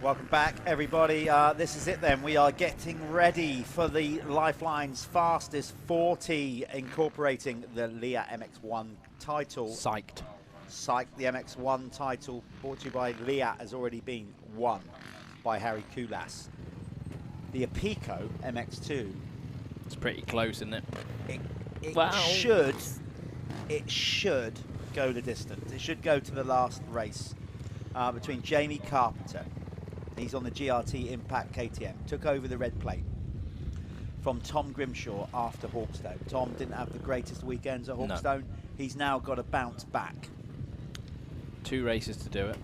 Welcome back, everybody. This is it then. We are getting ready for the Lifeline's fastest 40, incorporating the Leah MX1 title. Psyched. The MX1 title, brought to you by Leah, has already been won by Harri Kullas. The Apico MX2. It's pretty close, isn't it? It should go the distance. It should go to the last race between Jamie Carpenter. He's on the GRT Impact KTM. Took over the red plate from Tom Grimshaw after Hawkstone. Tom didn't have the greatest weekends at Hawkstone. No. He's now got to bounce back. 2 races to do it.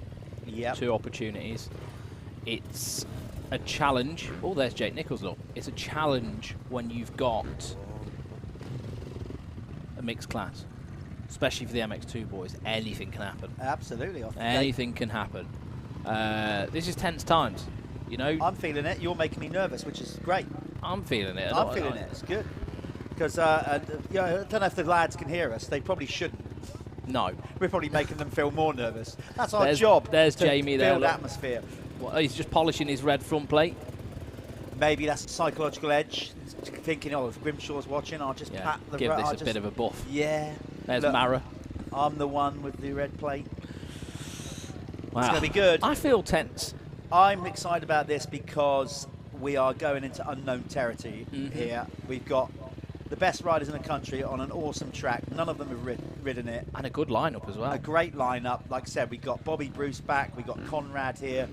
Yep. 2 opportunities. It's a challenge. Oh, there's Jake Nichols, look. It's a challenge when you've got a mixed class, especially for the MX2 boys. Anything can happen. Absolutely. Anything can happen. This is tense times, you know. I'm feeling it. You're making me nervous, which is great. I'm feeling it. I'm feeling it. It's good. Because I don't know if the lads can hear us. They probably shouldn't. No. We're probably making them feel more nervous. That's our job. There's Jamie there. Build atmosphere. Well, he's just polishing his red front plate. Maybe that's a psychological edge. Thinking, oh, if Grimshaw's watching, I'll just pat the... Give this a bit of a buff. Yeah. There's Mara. I'm the one with the red plate. Wow. It's going to be good. I feel tense. I'm excited about this because we are going into unknown territory here. We've got the best riders in the country on an awesome track. None of them have ridden it. And a good lineup as well. A great lineup. Like I said, we got Bobby Bruce back. We got Conrad here.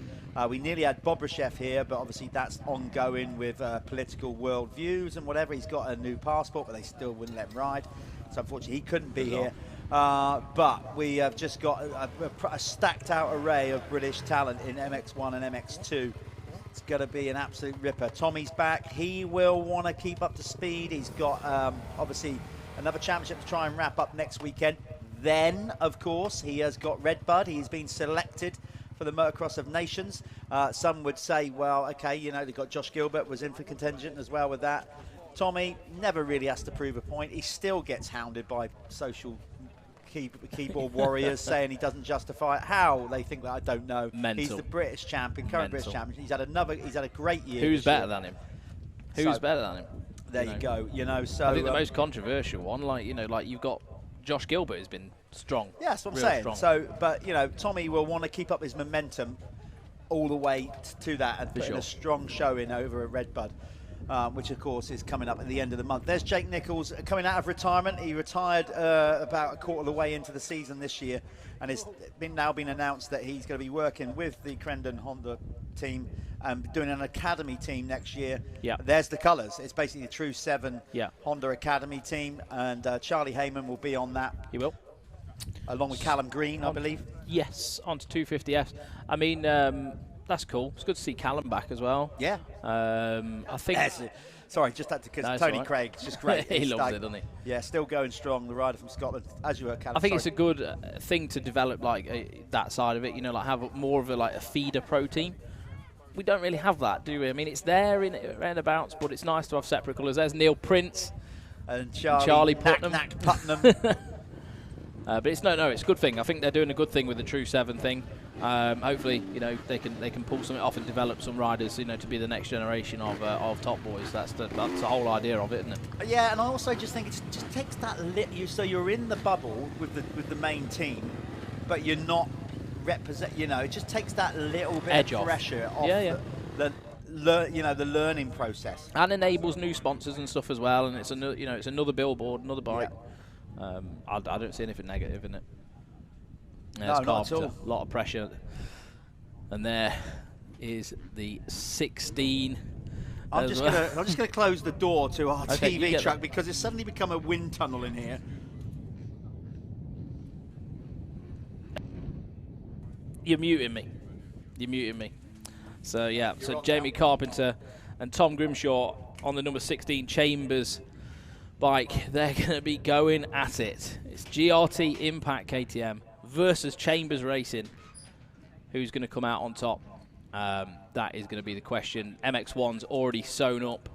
We nearly had Bobryshev here, but obviously that's ongoing with political world views and whatever. He's got a new passport, but they still wouldn't let him ride. So unfortunately, he couldn't be here. But we have just got a stacked out array of British talent in MX1 and MX2. It's going to be an absolute ripper. Tommy's back. He will want to keep up to speed. He's got, obviously, another championship to try and wrap up next weekend. Then, of course, he has got Redbud. He's been selected for the Motocross of Nations. Some would say, well, okay, you know, they've got Josh Gilbert was in for contingent as well with that. Tommy never really has to prove a point. He still gets hounded by social keyboard warriors saying he doesn't justify it. How they think that, I don't know. Mental. He's the British champion, current British champion. He's had a great year. Who's better than him? Who's better than him? There you go. You know, so I think the most controversial one, like you've got Josh Gilbert has been strong. Yeah, that's what I'm saying. Strong. So, but you know, Tommy will want to keep up his momentum all the way to that and put in a strong showing over at Redbud. Which of course is coming up at the end of the month. There's Jake Nichols coming out of retirement. He retired about a quarter of the way into the season this year, and it's now been announced that he's going to be working with the Crendon Honda team and doing an academy team next year. Yeah. There's the colours. It's basically the True 7 yeah. Honda Academy team, and Charlie Heyman will be on that. He will. Along with Callum Green, I believe. Yes, onto 250Fs. I mean, that's cool. It's good to see Callum back as well. Yeah. I think... Sorry, just had to, because Tony Craig, it's just great. He loves it, doesn't he? Yeah, still going strong, the rider from Scotland, as you were, Callum. I think it's a good thing to develop, like, that side of it, you know, like have more of a feeder pro team. We don't really have that, do we? I mean, it's there in roundabouts, but it's nice to have separate colours. There's Neil Prince and Charlie Putnam. But it's it's a good thing. I think they're doing a good thing with the True 7 thing. Hopefully, you know, they can pull something off and develop some riders, you know, to be the next generation of top boys. That's the whole idea of it, isn't it? Yeah, and I also just think it just takes that so you're in the bubble with the main team, but you're not represent. You know, it just takes that little bit edge of pressure off the learning process, and enables new sponsors and stuff as well. And it's another billboard, another bike. Yeah. I don't see anything negative in it. There's no, not at all. A lot of pressure. And there is the 16. I'm just gonna close the door to our TV truck because it's suddenly become a wind tunnel in here. You're muting me. So yeah, so Jamie Carpenter and Tom Grimshaw on the number 16 Chambers bike. They're going to be going at it. It's GRT Impact KTM versus Chambers Racing. Who's going to come out on top? That is going to be the question. MX1's already sewn up.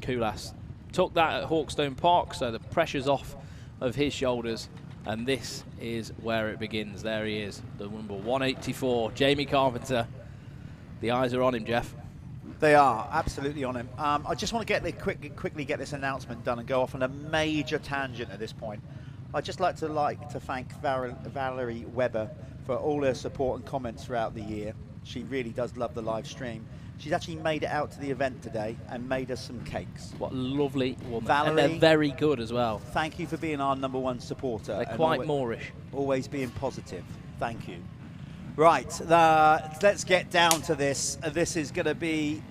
Kullas took that at Hawkstone Park, so the pressure's off of his shoulders. And this is where it begins. There he is, the number 184, Jamie Carpenter. The eyes are on him, Jeff. They are absolutely on him. I just want to quickly get this announcement done and go off on a major tangent at this point. I'd just like to thank Valerie Weber for all her support and comments throughout the year. She really does love the live stream. She's actually made it out to the event today and made us some cakes. What a lovely woman. Valerie, and they're very good as well. Thank you for being our #1 supporter. They're quite Moorish. Always being positive. Thank you. Right, let's get down to this. This is going to be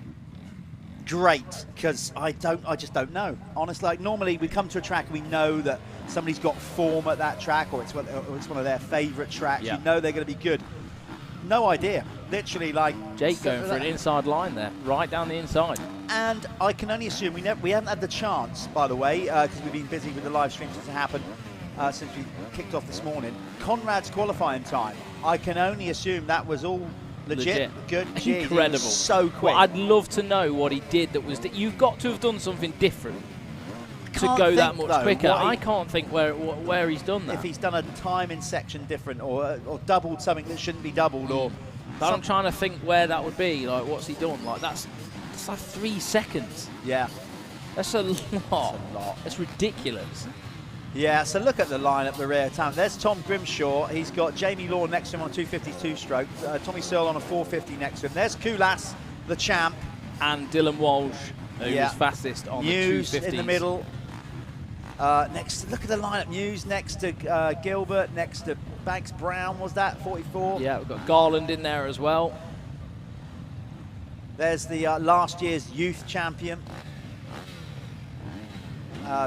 great because I just don't know. Honestly, like normally we come to a track and we know that somebody's got form at that track, or it's one of their favourite tracks. Yeah. You know they're going to be good. No idea. Literally, like Jake going for an inside line there, right down the inside. And I can only assume we haven't had the chance, by the way, because we've been busy with the live stream since it happened, since we kicked off this morning. Conrad's qualifying time. I can only assume that was all legit. Good. Gee, incredible. So quick. Well, I'd love to know what he did that was. You've got to have done something different to go that much quicker. I can't think where he's done that. If he's done a timing section different, or doubled something that shouldn't be doubled, or. But I'm trying to think where that would be. Like, what's he done? Like, that's like 3 seconds. Yeah. That's a lot. That's ridiculous. Yeah, so look at the line at the rear town. There's Tom Grimshaw. He's got Jamie Law next to him on a 252 stroke. Tommy Searle on a 450 next to him. There's Kullas, the champ. And Dylan Walsh, who was fastest on Mewse the 250s. in the middle. Next, look at the lineup. Mewse next to Gilbert, next to Banks Brown, was that 44? Yeah, we've got Garland in there as well. There's the last year's youth champion,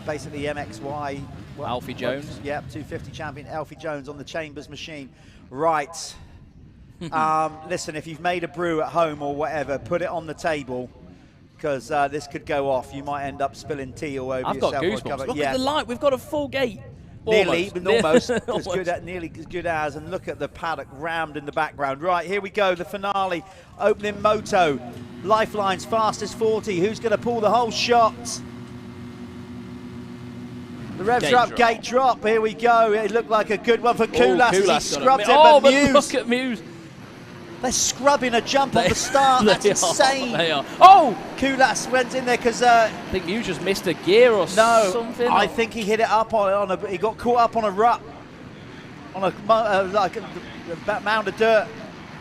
basically MXY. Alfie Jones. Yep, 250 champion Alfie Jones on the Chambers machine. Right. Listen, if you've made a brew at home or whatever, put it on the table, because this could go off. You might end up spilling tea all over yourself. I've got goosebumps. Look at the light. We've got a full gate. Nearly, but almost as good, nearly as good as. And look at the paddock rammed in the background. Right, here we go, the finale. Opening moto. Lifeline's fastest 40. Who's going to pull the whole shot? The revs are up, gate drop. Here we go. It looked like a good one for Kullas. He scrubbed it, but Mewse. Look at Mewse. They're scrubbing a jump on the start. That's insane. They are. Oh! Kullas went in there because I think Mewse just missed a gear or something. I think he hit it up on a. He got caught up on a rut, on a like a mound of dirt.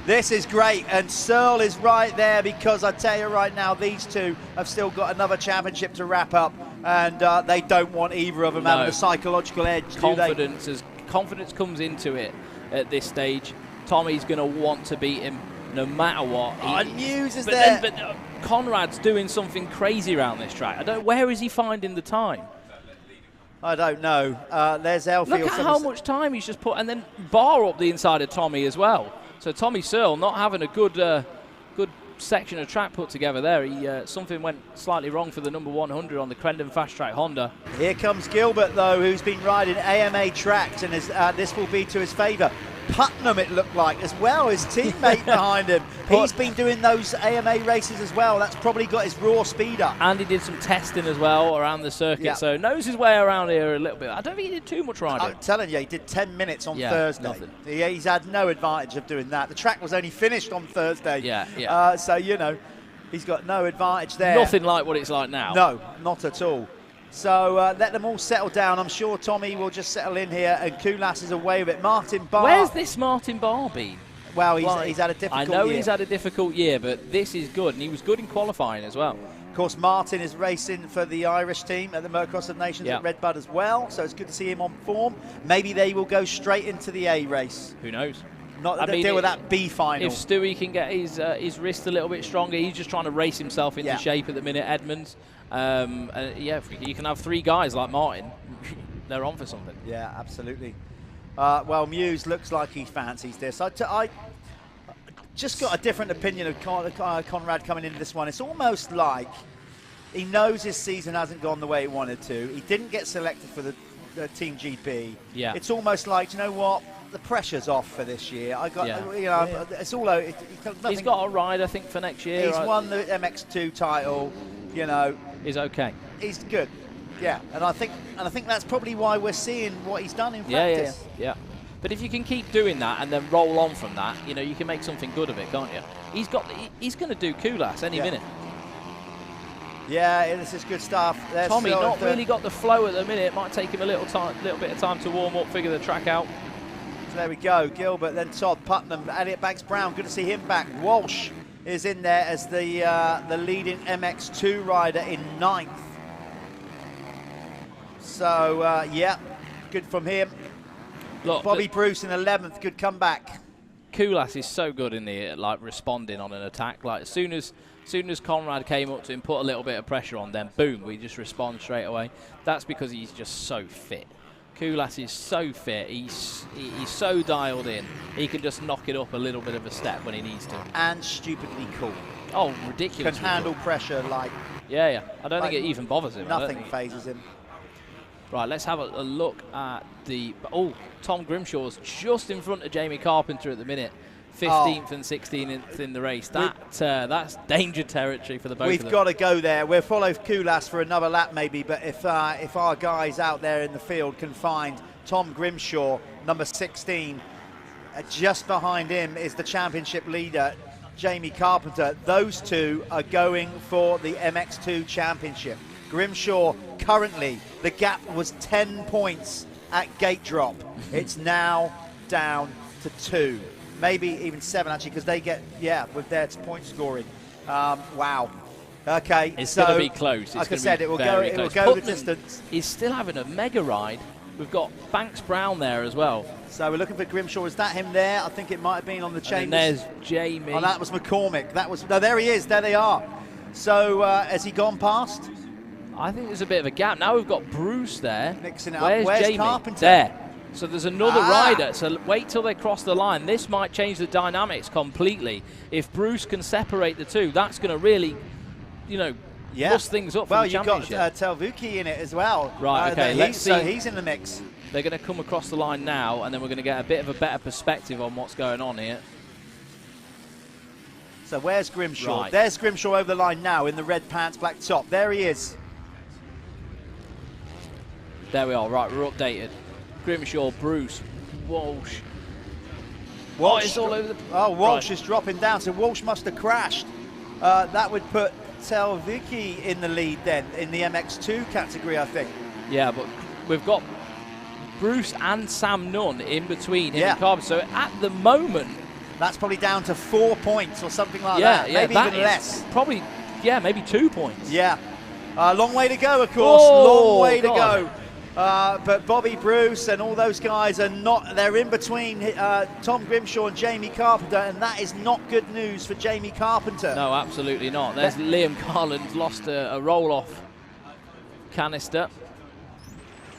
This is great, and Searle is right there, because I tell you right now, these two have still got another championship to wrap up, and they don't want either of them having a psychological edge. Confidence comes into it at this stage. Tommy's going to want to beat him no matter what. And Mewse is there. But Conrad's doing something crazy around this track. Where is he finding the time? I don't know. There's Alfie. Look at how much time he's just put, and then bar up the inside of Tommy as well. So Tommy Searle not having a good section of track put together there. He something went slightly wrong for the number 100 on the Crendon Fast Track Honda. Here comes Gilbert, though, who's been riding AMA tracks, and this will be to his favour. Putnam, it looked like, as well, his teammate behind him. He's been doing those AMA races as well. That's probably got his raw speed up. And he did some testing as well around the circuit, so knows his way around here a little bit. I don't think he did too much riding. I'm telling you, he did 10 minutes on Thursday. Nothing. He's had no advantage of doing that. The track was only finished on Thursday. Yeah. So, you know, he's got no advantage there. Nothing like what it's like now. No, not at all. So let them all settle down. I'm sure Tommy will just settle in here, and Kullas is away with it. Martin Barr. Where's this Martin Barr been? Well, he's had a difficult year. I know he's had a difficult year, but this is good, and he was good in qualifying as well. Of course, Martin is racing for the Irish team at the Motocross of Nations at Redbud as well, so it's good to see him on form. Maybe they will go straight into the A race. Who knows? Deal with that B final. If Stewie can get his wrist a little bit stronger, he's just trying to race himself into shape at the minute, Edmonds. If you can have 3 guys like Martin, they're on for something. Yeah, absolutely. Well, Mewse looks like he fancies this. I just got a different opinion of Conrad coming into this one. It's almost like he knows his season hasn't gone the way he wanted to. He didn't get selected for the Team GP. Yeah. It's almost like, you know what? The pressure's off for this year. It's all over. He's got a ride, I think, for next year. He's won the MX2 title. You know, he's okay. He's good. Yeah, and I think that's probably why we're seeing what he's done in practice. Yeah. But if you can keep doing that and then roll on from that, you know, you can make something good of it, can't you? He's going to do Kullas any minute. Yeah, this is good stuff. There's Tommy Searle not really got the flow at the minute. It might take him a little bit of time to warm up, figure the track out. So there we go. Gilbert, then Todd, Putnam, Elliott Banks-Brown. Good to see him back. Walsh is in there as the leading MX2 rider in 9th. So, yeah, good from him. Look, Bobby Bruce in 11th. Good comeback. Kullas is so good in the like responding on an attack. Like as soon as Conrad came up to him, put a little bit of pressure on, then boom, we just respond straight away. That's because he's just so fit. Kullas is so fit. He's so dialed in. He can just knock it up a little bit of a step when he needs to. And stupidly cool. Oh, ridiculous! Can handle pressure like. Yeah. I don't think it even bothers him. Nothing phases him. Right, let's have a look at the... Oh, Tom Grimshaw's just in front of Jamie Carpenter at the minute. 15th and 16th in the race. That's danger territory for the both of them. We've got to go there. We'll follow Kullas for another lap maybe, but if our guys out there in the field can find Tom Grimshaw, number 16, just behind him is the championship leader, Jamie Carpenter. Those two are going for the MX2 championship. Grimshaw, currently, the gap was 10 points at gate drop. It's now down to 2. Maybe even 7, actually, because they get, with their point scoring. Wow. Okay. It's going to be close. It's like I said, it will go the distance. He's still having a mega ride. We've got Banks-Brown there as well. So we're looking for Grimshaw. Is that him there? I think it might have been on the Chambers. And there's Jamie. Oh, that was McCormick. No, there he is. There they are. So has he gone past? I think there's a bit of a gap. Now we've got Bruce there. Mixing it up. Where's Jamie? Carpenter? There. So there's another rider. So wait till they cross the line. This might change the dynamics completely. If Bruce can separate the two, that's going to really, bust things up for the championship. Well, you've got Talviku in it as well. Right, okay. Let's see. So he's in the mix. They're going to come across the line now, and then we're going to get a bit of a better perspective on what's going on here. So where's Grimshaw? Right. There's Grimshaw over the line now in the red pants, black top. There he is. There we are. Right, we're updated. Grimshaw, Bruce, Walsh. Walsh it's all over the... Oh, Walsh is dropping down, so Walsh must have crashed. That would put Talviku in the lead then, in the MX2 category, I think. Yeah, but we've got Bruce and Sam Nunn in between him and Carpenter. So at the moment... That's probably down to 4 points or something like that. Yeah, maybe even less. Probably, maybe 2 points. Yeah. Long way to go, of course. Long way to go. But Bobby Bruce and all those guys are not, they're in between Tom Grimshaw and Jamie Carpenter, and that is not good news for Jamie Carpenter. No, absolutely not. There's Liam Garland lost a roll-off canister.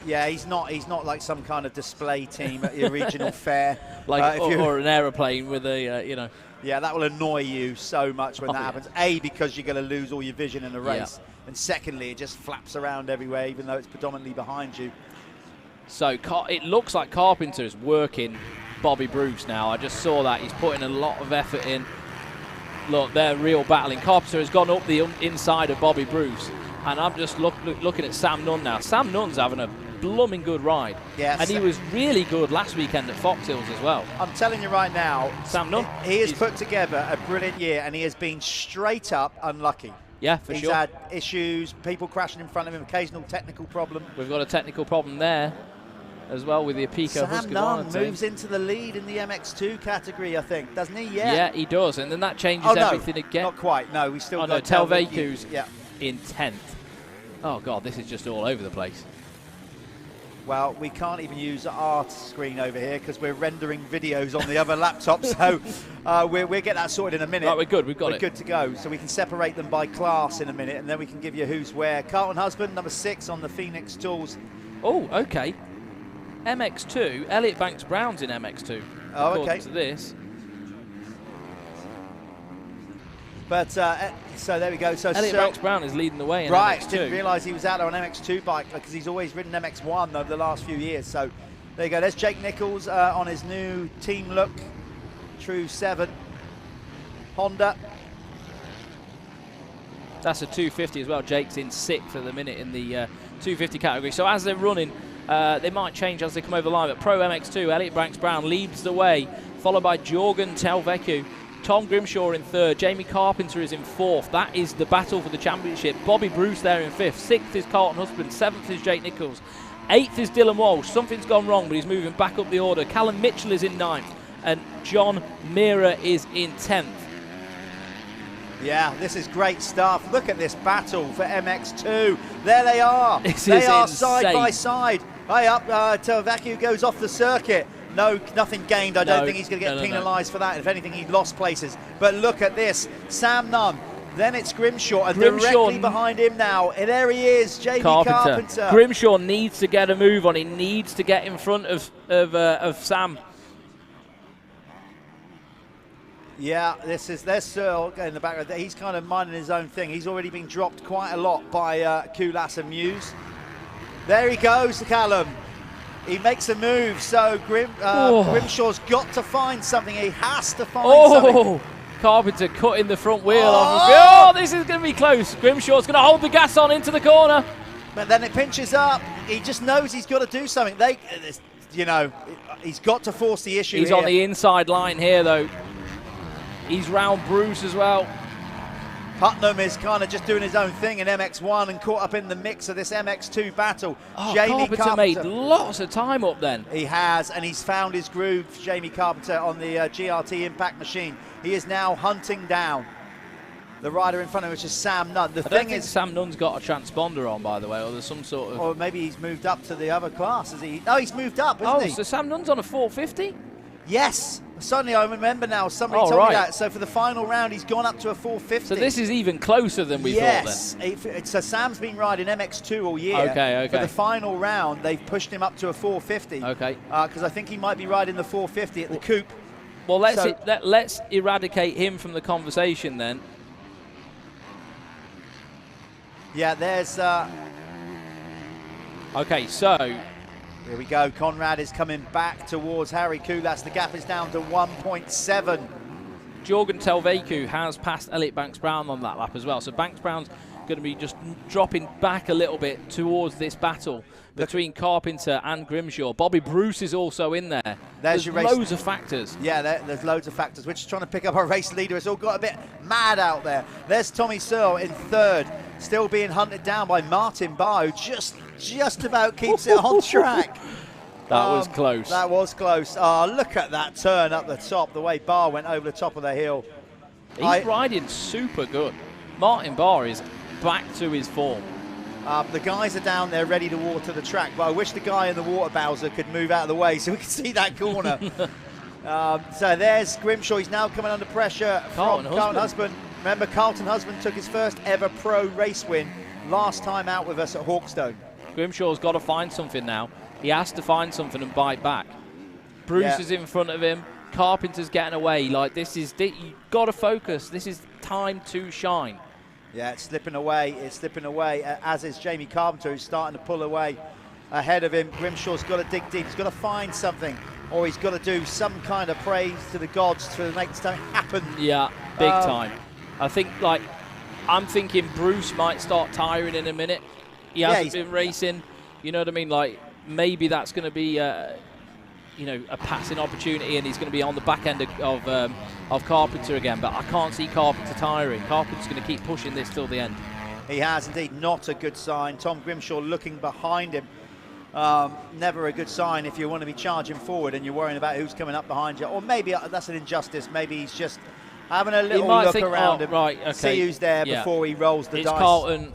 Yeah, he's not like some kind of display team at your regional fair. Like, or an aeroplane with a, Yeah, that will annoy you so much when that happens. A, because you're going to lose all your vision in a race. Yeah. And secondly, it just flaps around everywhere, even though it's predominantly behind you. So it looks like Carpenter is working Bobby Bruce now. I just saw that. He's putting a lot of effort in. Look, they're real battling. Carpenter has gone up the inside of Bobby Bruce. And I'm just looking at Sam Nunn now. Sam Nunn's having a blooming good ride. Yes. And he was really good last weekend at Fox Hills as well. I'm telling you right now, Sam Nunn, he has put together a brilliant year, and he has been straight up unlucky. Yeah, for sure. He's had issues, people crashing in front of him, occasional technical problem. We've got a technical problem there as well with the Apico Husqvarna. Sam Nunn moves into the lead in the MX2 category, I think, doesn't he? Yeah, he does, and then that changes everything again. Not quite. No, we still got Talviku's in 10th. Oh God, this is just all over the place. Well, we can't even use our screen over here because we're rendering videos on the other laptop, so we'll get that sorted in a minute. Right, we're good, we're good to go. So we can separate them by class in a minute, and then we can give you who's where. Carlton Husband, number 6 on the Phoenix Tools. Oh, okay. MX2, Elliott Banks-Brown's in MX2. Oh, okay. To this. But, so there we go. So Elliott Banks-Brown is leading the way in right, MX2. Didn't realise he was out there on MX2 bike because he's always ridden MX1 over the last few years. So there you go. There's Jake Nichols on his new team look, True 7 Honda. That's a 250 as well. Jake's in 6th at the minute in the 250 category. So as they're running They might change as they come over the line, but Pro MX2, Elliot Banks-Brown leads the way, followed by Jorgen Talviku. Tom Grimshaw in third, Jamie Carpenter is in fourth. That is the battle for the championship. Bobby Bruce there in fifth, sixth is Carlton Husband, seventh is Jake Nichols, eighth is Dylan Walsh. Something's gone wrong, but he's moving back up the order. Callum Mitchell is in ninth, and John Meara is in 10th. Yeah, this is great stuff. Look at this battle for MX2. There they are. They are side by side. Hey, up Talviku goes off the circuit. No, nothing gained. I don't think he's going to get penalised for that. If anything, he lost places. But look at this. Sam Nunn. Then it's Grimshaw, and directly behind him now. And there he is, Jamie Carpenter. Grimshaw needs to get a move on. He needs to get in front of Sam. Yeah, there's Searle in the background. He's kind of minding his own thing. He's already been dropped quite a lot by Kullas and Mewse. There he goes, Callum. He makes a move, so Grimshaw's got to find something. He has to find something. Carpenter cutting the front wheel off. Oh, this is going to be close. Grimshaw's going to hold the gas on into the corner. But then it pinches up. He just knows he's got to do something. You know, he's got to force the issue. He's on the inside line here, though. He's round Bruce as well. Putnam is kind of just doing his own thing in MX1 and caught up in the mix of this MX2 battle. Jamie Carpenter made lots of time up then. He has, and he's found his groove, Jamie Carpenter, on the GRT impact machine. He is now hunting down the rider in front of him, which is Sam Nunn. I don't think Sam Nunn's got a transponder on, by the way, or there's some sort of... Or maybe he's moved up to the other class, is he? No, he's moved up, isn't he? So Sam Nunn's on a 450? Yes. Suddenly I remember now, somebody told me that. So for the final round, he's gone up to a 450. So this is even closer than we thought then. Yes. So Sam's been riding MX2 all year. Okay. For the final round, they've pushed him up to a 450. Okay. Because I think he might be riding the 450 at the coupe. Well, let's eradicate him from the conversation then. Yeah, there's... Okay, so... Here we go. Conrad is coming back towards Harri Kullas. The gap is down to 1.7. Jorgen Talviku has passed Elliot Banks-Brown on that lap as well. So Banks-Brown's going to be just dropping back a little bit towards this battle between Carpenter and Grimshaw. Bobby Bruce is also in there. There's loads of factors. Yeah, there's loads of factors. We're just trying to pick up our race leader. It's all got a bit mad out there. There's Tommy Searle in third, still being hunted down by Martin Barr, who just about keeps it on track. That was close. That was close. Look at that turn up the top, the way Barr went over the top of the hill. He's riding super good. Martin Barr is back to his form. The guys are down there ready to water the track, but I wish the guy in the water bowser could move out of the way so we can see that corner. So there's Grimshaw. He's now coming under pressure from Carlton Husband. Remember, Carlton Husband took his first ever pro race win last time out with us at Hawkstone. Grimshaw's got to find something now. He has to find something and bite back. Bruce is in front of him. Carpenter's getting away. Like, you've got to focus. This is time to shine. Yeah, it's slipping away. It's slipping away, as is Jamie Carpenter, who's starting to pull away ahead of him. Grimshaw's got to dig deep. He's got to find something, or he's got to do some kind of praise to the gods to make something happen. Yeah, big time. I think, I'm thinking Bruce might start tiring in a minute. He hasn't been racing. You know what I mean? Like, maybe that's going to be, a passing opportunity, and he's going to be on the back end of Carpenter again. But I can't see Carpenter tiring. Carpenter's going to keep pushing this till the end. He has indeed. Not a good sign. Tom Grimshaw looking behind him. Never a good sign if you want to be charging forward and you're worrying about who's coming up behind you. Or maybe that's an injustice. Maybe he's just having a little look around him. See who's there before he rolls the dice. Carlton.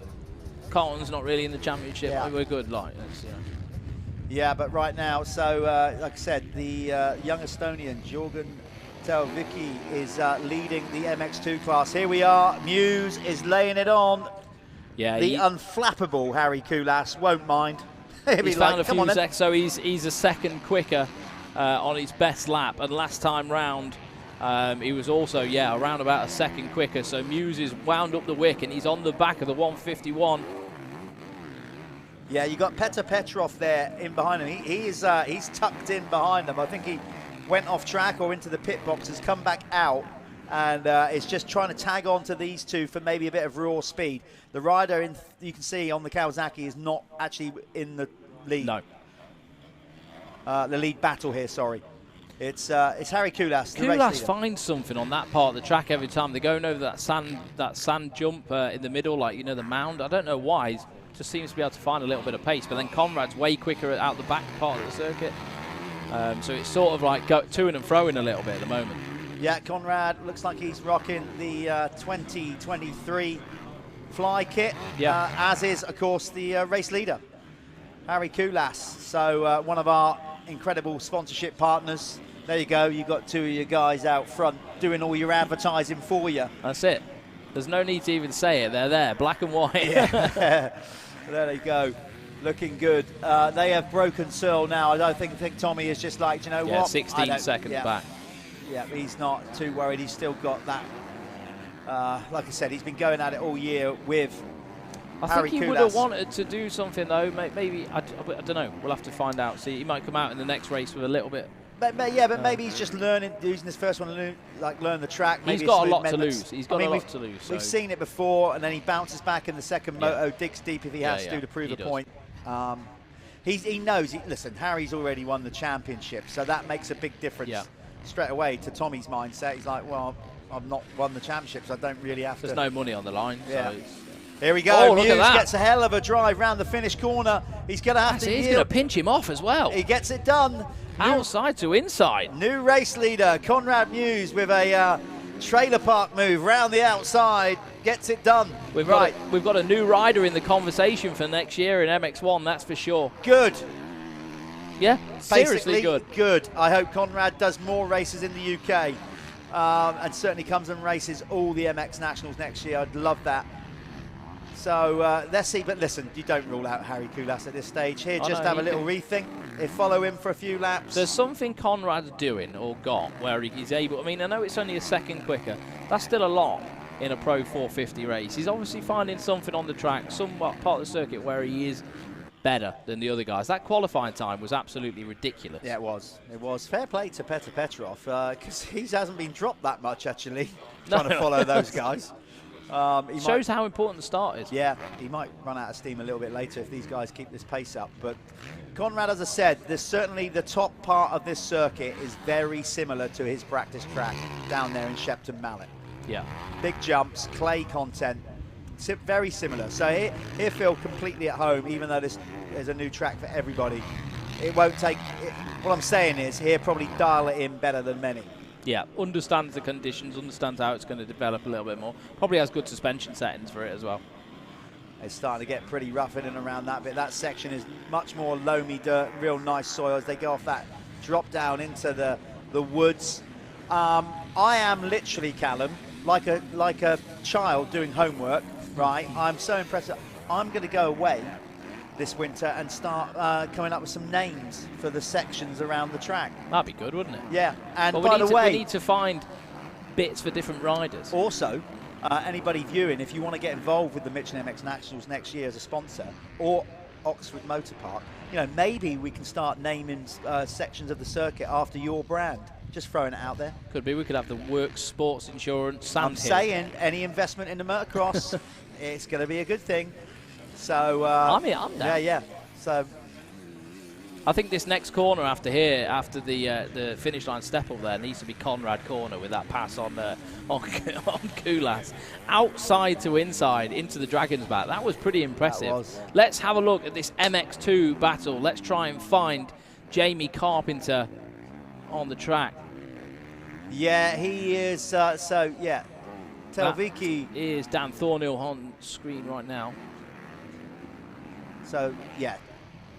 Carlton's not really in the championship. We're good. Yeah, but right now, so like I said, the young Estonian Jorgen Talviku is leading the MX2 class. Here we are. Mewse is laying it on. Yeah, the unflappable Harri Kullas won't mind. He's found a few seconds, so he's a second quicker on his best lap. And last time round, he was also around about a second quicker. So Mewse is wound up the wick, and he's on the back of the 151. Yeah, you got Petr Petrov there in behind him. He's tucked in behind them. I think he went off track or into the pit box, has come back out, and is just trying to tag on to these two for maybe a bit of raw speed. The rider, you can see on the Kawasaki, is not actually in the lead. No. the lead battle here. Sorry, it's Harri Kullas. Kullas finds something on that part of the track every time. They're going over that sand jump in the middle, like, you know, the mound. I don't know why. He just seems to be able to find a little bit of pace. But then Conrad's way quicker out the back part of the circuit. So it's sort of like to and fro-ing a little bit at the moment. Yeah, Conrad looks like he's rocking the 2023 Fly kit, as is, of course, the race leader, Harri Kullas. So one of our incredible sponsorship partners. There you go. You've got two of your guys out front doing all your advertising for you. That's it. There's no need to even say it. They're there, black and white. Yeah. There they go. Looking good. They have broken Searle now. I don't think Tommy is just like, you know what? 16 seconds back. Yeah, he's not too worried. He's still got that. Like I said, he's been going at it all year with I think he would have wanted to do something, though. Maybe, I don't know. We'll have to find out. See, he might come out in the next race with a little bit. But maybe he's just using his first one to learn the track. Maybe he's got a lot to lose. He's got a lot to lose. We've seen it before, and then he bounces back in the second moto, digs deep if he has to prove a point. He knows. Listen, Harry's already won the championship, so that makes a big difference straight away to Tommy's mindset. He's like, well, I've not won the championship, so I don't really have to. There's no money on the line. Yeah. So here we go. Mewse gets a hell of a drive round the finish corner. He's going to have to. He's going to pinch him off as well. He gets it done. Outside to inside. New race leader, Conrad Mewse, with a trailer park move round the outside. Gets it done. We've got a new rider in the conversation for next year in MX1, that's for sure. Good. Yeah, seriously good. Good. I hope Conrad does more races in the UK and certainly comes and races all the MX Nationals next year. I'd love that. So let's see. But listen, you don't rule out Harri Kullas at this stage. Here, just have a little rethink. Follow him for a few laps. There's something Conrad's doing or got where he's able. I mean, I know it's only a second quicker. That's still a lot in a Pro 450 race. He's obviously finding something on the track, some part of the circuit where he is better than the other guys. That qualifying time was absolutely ridiculous. Yeah, it was. It was. Fair play to Petr Petrov, because he hasn't been dropped that much, actually, trying to follow those guys. He shows how important the start is. Yeah, he might run out of steam a little bit later if these guys keep this pace up. But Conrad, as I said, there's certainly the top part of this circuit is very similar to his practice track down there in Shepton Mallet. Yeah. Big jumps, clay content, very similar. So he'll feel completely at home, even though there's a new track for everybody. It won't take, what I'm saying is he'll probably dial it in better than many. Yeah, understands the conditions, understands how it's going to develop a little bit more. Probably has good suspension settings for it as well. It's starting to get pretty rough in and around that bit. That section is much more loamy dirt, real nice soil as they go off that drop down into the woods. I am literally, Callum, like a child doing homework, right? I'm so impressed. I'm going to go away this winter and start coming up with some names for the sections around the track. That'd be good, wouldn't it? Yeah, and well, by the way, we need to find bits for different riders. Also, anybody viewing, if you want to get involved with the Michelin MX Nationals next year as a sponsor, or Oxford Motoparc, you know, maybe we can start naming sections of the circuit after your brand. Just throwing it out there. Could be. We could have the Works Sports Insurance Sand I'm saying any investment in the motocross, it's going to be a good thing. So I'm down. Yeah. So I think this next corner after here, after the finish line step up there, needs to be Conrad corner with that pass on Kullas. Outside to inside into the Dragon's back. That was pretty impressive. That was. Let's have a look at this MX2 battle. Let's try and find Jamie Carpenter on the track. Yeah, he is. So yeah, Talviku is Dan Thornhill on screen right now. So yeah,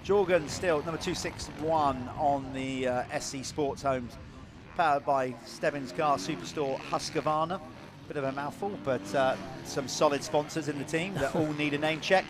Jorgen still number 261 on the SC Sports Homes, powered by Stebbins Car Superstore Husqvarna. Bit of a mouthful, but some solid sponsors in the team that all need a name check.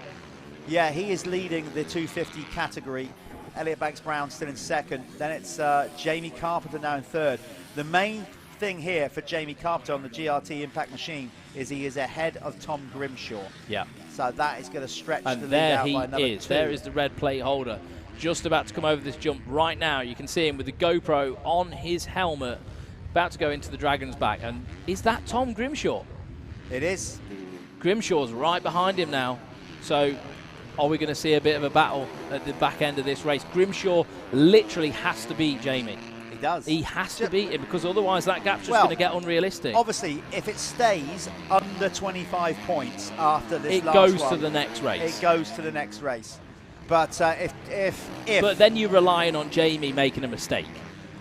Yeah, he is leading the 250 category. Elliot Banks-Brown still in second. Then it's Jamie Carpenter now in third. The main thing here for Jamie Carpenter on the GRT Impact machine is he is ahead of Tom Grimshaw. Yeah. So that is going to stretch and the lead out by another 2. There is the red plate holder, just about to come over this jump right now. You can see him with the GoPro on his helmet, about to go into the Dragon's back. And is that Tom Grimshaw? It is. Grimshaw's right behind him now. So are we going to see a bit of a battle at the back end of this race? Grimshaw literally has to beat Jamie. He does. He has to beat him, because otherwise that gap's just going to get unrealistic. Obviously, if it stays under 25 points after this last one, it goes one, to the next race. It goes to the next race. But if but then you're relying on Jamie making a mistake.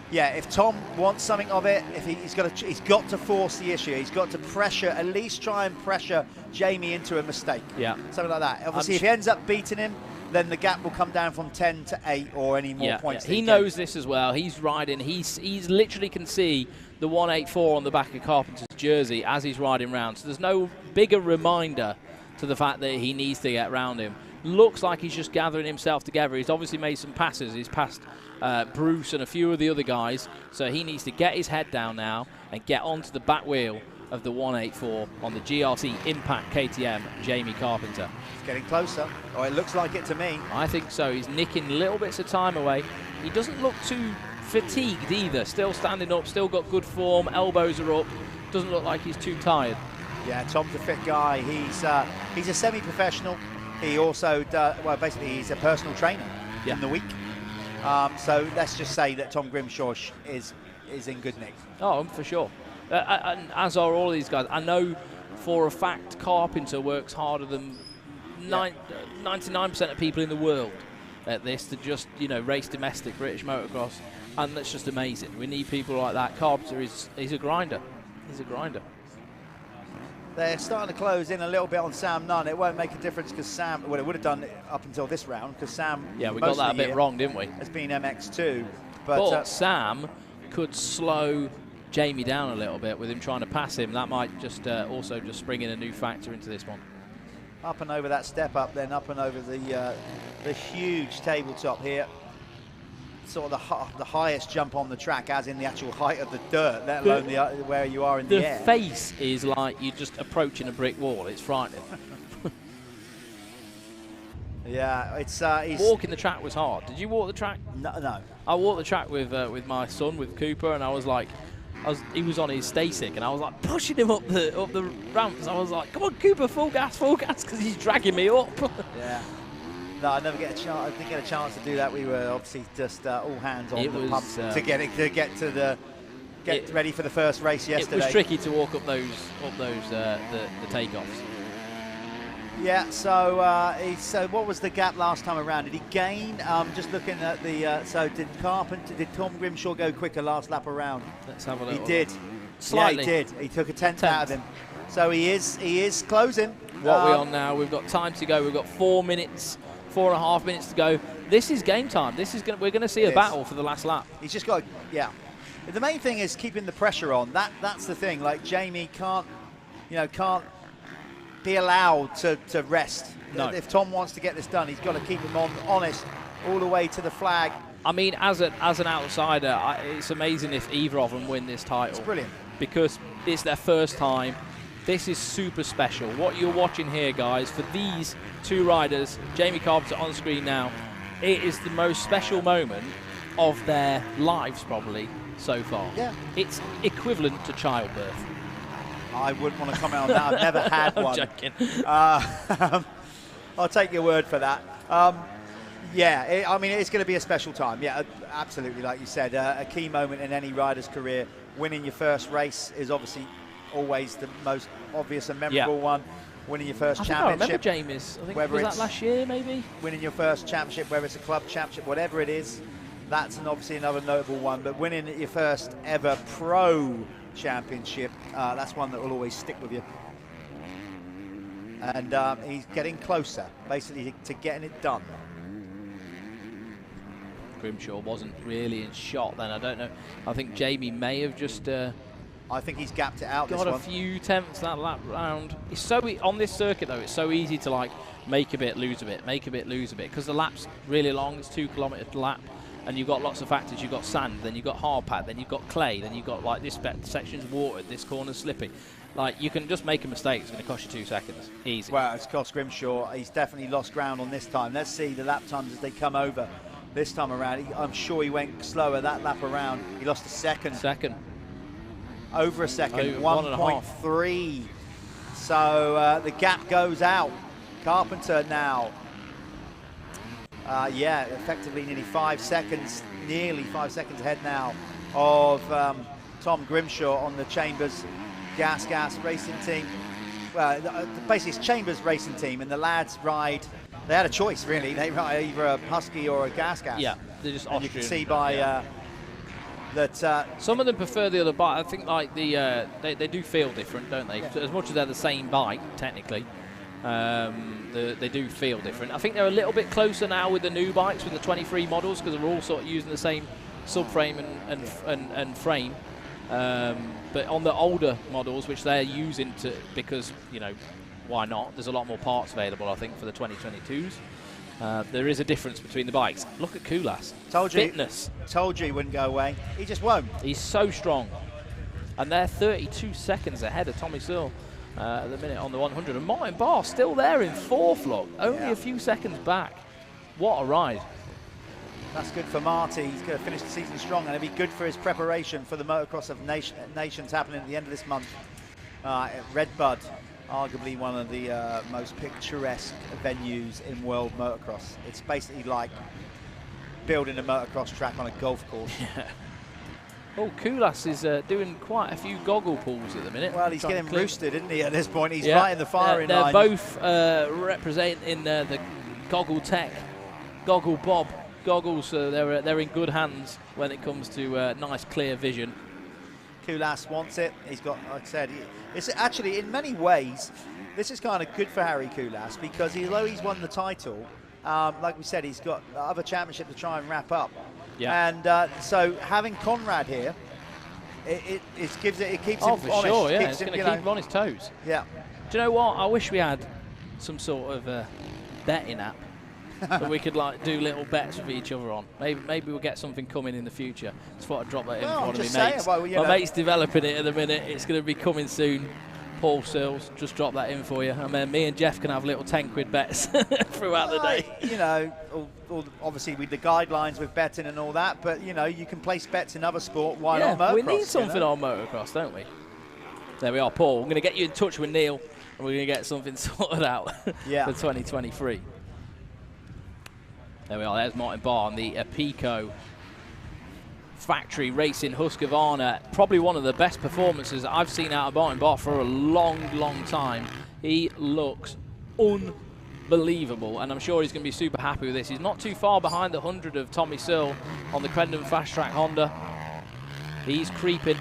Yeah, if Tom wants something of it, if he's got to force the issue. He's got to pressure, at least try and pressure Jamie into a mistake. Yeah, something like that. Obviously, if he ends up beating him, then the gap will come down from 10 to 8 or any more points. Yeah. He knows this as well. He's riding. He's literally can see the 184 on the back of Carpenter's jersey as he's riding round. So there's no bigger reminder to the fact that he needs to get round him. Looks like he's just gathering himself together. He's obviously made some passes. He's passed Bruce and a few of the other guys. So he needs to get his head down now and get onto the back wheel of the 184 on the GRC Impact KTM, Jamie Carpenter. It's getting closer. Oh, it looks like it to me. I think so. He's nicking little bits of time away. He doesn't look too fatigued either. Still standing up, still got good form. Elbows are up. Doesn't look like he's too tired. Yeah, Tom's a fit guy. He's a semi-professional. He also, well, basically he's a personal trainer in the week. So let's just say that Tom Grimshaw is in good nick. Oh, for sure. And as are all these guys. I know for a fact Carpenter works harder than 99% of people in the world at this to just, race domestic British motocross. And that's just amazing. We need people like that. Carpenter he's a grinder. He's a grinder. They're starting to close in a little bit on Sam Nunn. It won't make a difference because Sam, well, it would have done it up until this round because Sam, we got that a bit wrong, didn't we? Has been MX2. But Sam could slow Jamie down a little bit with him trying to pass him. That might just also just bring in a new factor into this one. Up and over that step up, then up and over the huge tabletop here. Sort of the highest jump on the track, as in the actual height of the dirt, let alone where you are in the air. The face is like you're just approaching a brick wall. It's frightening. Yeah, it's walking the track was hard. Did you walk the track? No. I walked the track with my son, with Cooper, and I was like, he was on his stay stick, and I was like pushing him up the ramps. I was like, come on, Cooper, full gas, because he's dragging me up. Yeah. No, I never get a chance. I didn't get a chance to do that. We were obviously just all hands on the pump to get ready for the first race yesterday. It was tricky to walk up the takeoffs. Yeah. So what was the gap last time around? Did he gain? Just looking at the. So did Tom Grimshaw go quicker last lap around? Let's have a look. He did. Slightly. Yeah, he did. He took a tenth out of him. So he is closing. What are we on now? We've got time to go. We've got 4 and a half minutes to go. This is game time. We're going to see a battle for the last lap. He's just got, The main thing is keeping the pressure on. That's the thing. Like Jamie can't be allowed to rest. No. If Tom wants to get this done, he's got to keep him honest all the way to the flag. I mean, as an outsider, it's amazing if either of them win this title. It's brilliant because it's their first time. This is super special. What you're watching here, guys, for these two riders, Jamie Carpenter on screen now, it is the most special moment of their lives probably so far. Yeah. It's equivalent to childbirth. I wouldn't want to comment on that. I've never had one. Joking. I'll take your word for that. I mean, it's going to be a special time. Yeah, absolutely, like you said, a key moment in any rider's career. Winning your first race is obviously always the most obvious and memorable one. Winning your first championship. I remember Jamie's. I think was that last year, maybe? Winning your first championship, whether it's a club championship, whatever it is, that's obviously another notable one. But winning your first ever pro championship, that's one that will always stick with you. And he's getting closer, basically, to getting it done. Grimshaw wasn't really in shot then. I don't know. I think Jamie may have just... I think he's gapped it out. Got a few tenths that lap round. It's so on this circuit though. It's so easy to like make a bit, lose a bit, make a bit, lose a bit, because the lap's really long. It's 2 kilometre lap, and you've got lots of factors. You've got sand, then you've got hard pad, then you've got clay, then you've got like this section's watered, this corner's slippy. Like you can just make a mistake. It's going to cost you 2 seconds. Easy. Well, it's cost Grimshaw. He's definitely lost ground on this time. Let's see the lap times as they come over this time around. I'm sure he went slower that lap around. He lost a second. Over a second, 1.3. So the gap goes out. Carpenter now Yeah, effectively nearly 5 seconds, nearly 5 seconds ahead now of Tom Grimshaw on the Chambers Gas Racing team. Well, basically it's Chambers Racing team, and the lads ride. They had a choice really. They ride either a Husky or a Gas. Yeah, they're just Austrian. You can see by that some of them prefer the other bike. I think like they do feel different, don't they? Yeah. As much as they're the same bike technically, they do feel different. I think they're a little bit closer now with the new bikes, with the 23 models, because they're all sort of using the same subframe and frame. But on the older models, which they're using because, you know, why not? There's a lot more parts available, I think, for the 2022s. There is a difference between the bikes. Look at Kullas. Fitness. Told you he wouldn't go away. He just won't. He's so strong. And they're 32 seconds ahead of Tommy Searle at the minute on the 100. And Martin Barr still there in 4th, look. Only a few seconds back. What a ride. That's good for Marty. He's going to finish the season strong, and it'll be good for his preparation for the Motocross of Nations happening at the end of this month at Redbud, arguably one of the most picturesque venues in world motocross. It's basically like building a motocross track on a golf course. Yeah. Oh, Kullas is doing quite a few goggle pulls at the minute. Well, he's getting roosted, isn't he, at this point? He's right in the firing line. They're both representing the Goggle Tech, Goggle Bob goggles, so they're in good hands when it comes to nice clear vision. Kullas wants it. He's got, like I said, it's actually in many ways this is kind of good for Harri Kullas, because although he's won the title, like we said, he's got other championship to try and wrap up. Yeah. And so having Conrad here, it keeps him honest. For sure, yeah. It's going to keep him on his toes. Yeah. Do you know what? I wish we had some sort of betting app that we could like do little bets with each other on. Maybe we'll get something coming in the future. Just thought I'd drop that in for one of my mates. My mate's developing it at the minute. It's going to be coming soon. Paul Searles, just drop that in for you. And then me and Jeff can have little 10 quid bets throughout the day. You know, obviously with the guidelines with betting and all that, but you know, you can place bets in other sport. Why not motocross? We need something on motocross, don't we? There we are, Paul. I'm going to get you in touch with Neil, and we're going to get something sorted out for 2023. There we are. There's Martin Barr on the Apico factory racing Husqvarna. Probably one of the best performances I've seen out of Martin Barr for a long, long time. He looks unbelievable, and I'm sure he's going to be super happy with this. He's not too far behind the 100 of Tommy Searle on the Crendon Fast Track Honda. He's creeping.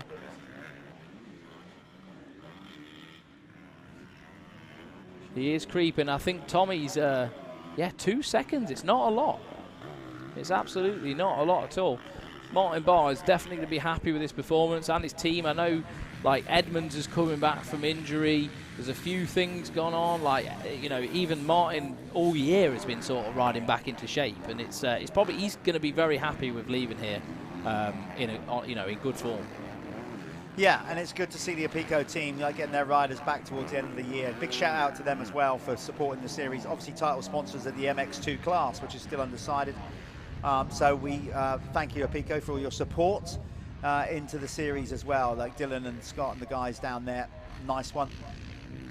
He is creeping. I think Tommy's, 2 seconds. It's not a lot. It's absolutely not a lot at all. Martin Barr is definitely going to be happy with his performance and his team. I know, like, Edmonds is coming back from injury. There's a few things gone on. Like, you know, even Martin all year has been sort of riding back into shape, and it's probably he's going to be very happy with leaving here, in good form. Yeah, and it's good to see the Apico team getting their riders back towards the end of the year. Big shout out to them as well for supporting the series. Obviously, title sponsors at the MX2 class, which is still undecided. So we thank you, Apico, for all your support into the series as well. Like Dylan and Scott and the guys down there, nice one.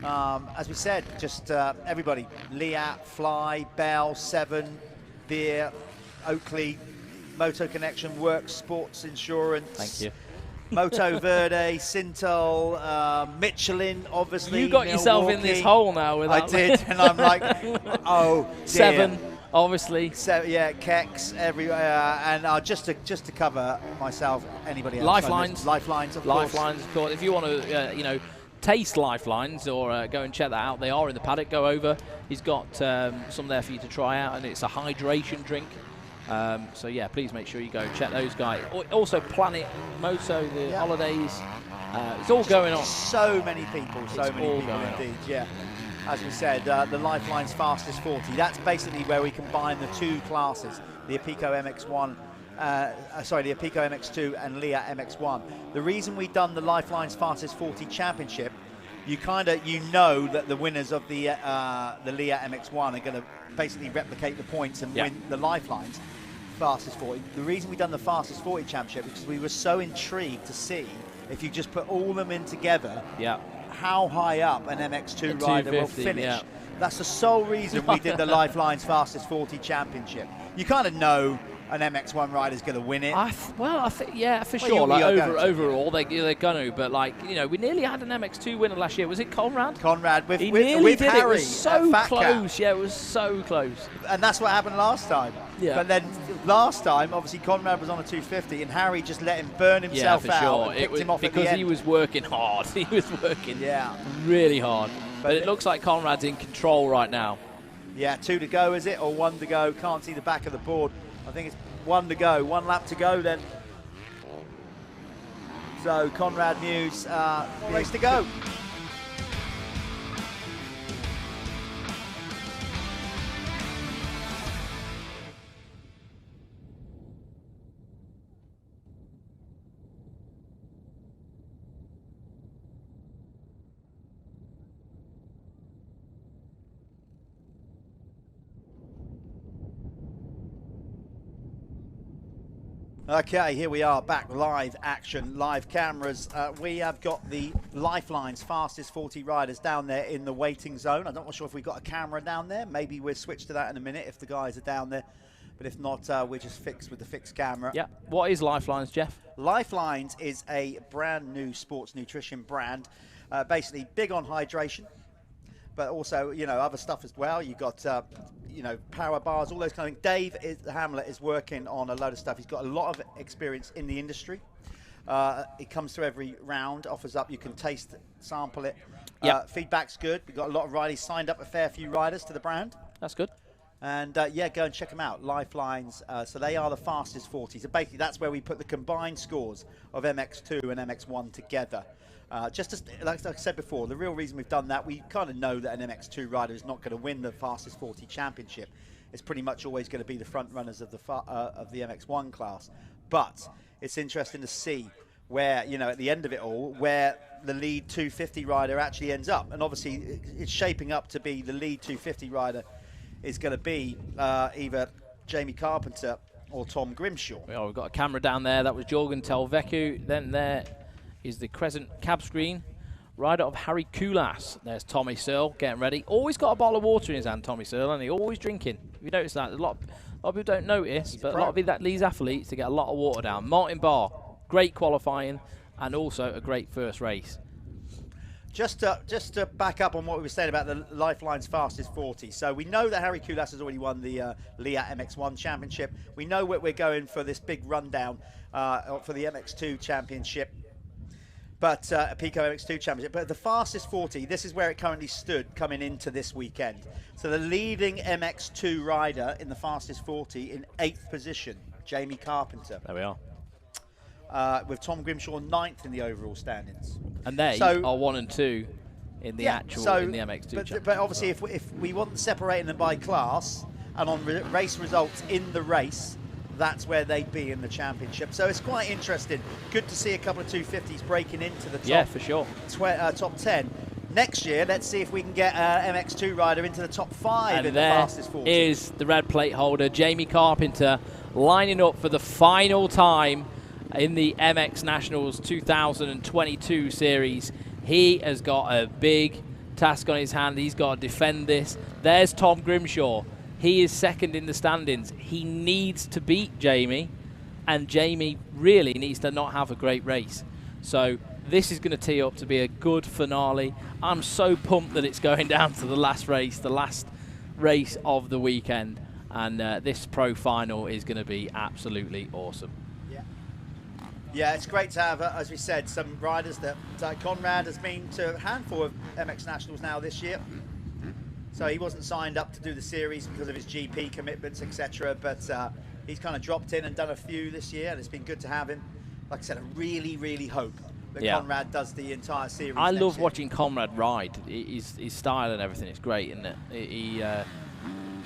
As we said, just everybody: Liat, Fly, Bell, Seven, Beer, Oakley, Moto Connection, Works, Sports Insurance. Thank you. Moto Verde, Sintel, Michelin, obviously. You got yourself in this hole now with that. I did, and I'm like, oh dear. Seven, obviously. Yeah, Kex everywhere, and just to cover myself, anybody else. Lifelines, of course. If you want to, taste Lifelines or go and check that out, they are in the paddock. Go over. He's got some there for you to try out, and it's a hydration drink. So yeah, please make sure you go check those guys. Also Planet Moto, the holidays. It's all going on. So many people, indeed. Yeah, as we said, the Lifeline's Fastest 40. That's basically where we combine the two classes, the Apico MX1, the Apico MX2 and Liat MX1. The reason we've done the Lifeline's Fastest 40 Championship, you know that the winners of the Liat MX1 are going to basically replicate the points and win the Lifelines Fastest 40. The reason we've done the Fastest 40 Championship is because we were so intrigued to see if you just put all of them in together, how high up an MX2 rider will finish. That's the sole reason we did the Lifeline's Fastest 40 Championship. You kind of know an MX1 rider's going to win it. I think yeah, for sure. Like overall, they're going to. But like, you know, we nearly had an MX2 winner last year. Was it Conrad? Conrad with nearly did Harri. It was so close. Yeah, it was so close. And that's what happened last time. Yeah. But then last time, obviously Conrad was on a 250, and Harri just let him burn himself out and picked him off at the end. Because he was working hard. He was working really hard. But it looks like Conrad's in control right now. Yeah, 2 to go, is it? Or 1 to go? Can't see the back of the board. I think it's 1 to go. 1 lap to go then. So Conrad Mewse, race to go. Okay, here we are, back live action, live cameras. We have got the Lifeline's Fastest 40 riders down there in the waiting zone. I'm not sure if we've got a camera down there. Maybe we'll switch to that in a minute if the guys are down there. But if not, we're just fixed with the fixed camera. Yeah. What is Lifeline's, Jeff? Lifeline's is a brand new sports nutrition brand. Basically big on hydration, but also, you know, other stuff as well. You've got, you know, power bars, all those kind of things. Dave Hamlet is working on a load of stuff. He's got a lot of experience in the industry. He comes to every round, offers up. You can taste, sample it. Yep. Feedback's good. We've got a lot of riders signed up, a fair few riders to the brand. That's good. And yeah, go and check them out. Lifeline's. So they are the fastest 40. So basically, that's where we put the combined scores of MX2 and MX1 together. Just as, like I said before, the real reason we've done that, we kind of know that an MX2 rider is not going to win the fastest 40 championship. It's pretty much always going to be the front runners of the MX1 class. But it's interesting to see where, you know, at the end of it all, where the lead 250 rider actually ends up. And obviously, it's shaping up to be the lead 250 rider is going to be either Jamie Carpenter or Tom Grimshaw. Well, we've got a camera down there. That was Jorgen Talviku. Then there is the Crescent cab screen. Rider of Harri Kullas. There's Tommy Searle getting ready. Always got a bottle of water in his hand, Tommy Searle, and he's always drinking. If you notice that, a lot of people don't notice, but a lot of these athletes to get a lot of water down. Martin Barr, great qualifying, and also a great first race. Just to back up on what we were saying about the Lifeline's Fastest 40. So we know that Harri Kullas has already won the Liat MX1 Championship. We know what we're going for this big rundown for the MX2 Championship. But Pico MX2 Championship. But the Fastest 40, this is where it currently stood coming into this weekend. So the leading MX2 rider in the Fastest 40 in 8th position, Jamie Carpenter. There we are. With Tom Grimshaw 9th in the overall standings. And they are 1 and 2 in the in the MX2 Championship. But obviously, if we want separating them by class and on race results in the race, that's where they'd be in the championship. So it's quite interesting. Good to see a couple of 250s breaking into the top, for sure. Top 10. Next year, let's see if we can get MX2 rider into the top 5 and in the Fastest 40. Is the red plate holder, Jamie Carpenter, lining up for the final time in the MX Nationals 2022 series. He has got a big task on his hand. He's got to defend this. There's Tom Grimshaw. He is second in the standings. He needs to beat Jamie, and Jamie really needs to not have a great race. So this is going to tee up to be a good finale. I'm so pumped that it's going down to the last race of the weekend, and this pro final is going to be absolutely awesome. Yeah, it's great to have, as we said, some riders that Conrad has been to a handful of MX Nationals now this year. So he wasn't signed up to do the series because of his GP commitments, etc. But he's kind of dropped in and done a few this year, and it's been good to have him. Like I said, I really, really hope that Conrad does the entire series. I love watching Conrad ride. His style and everything is great, isn't it?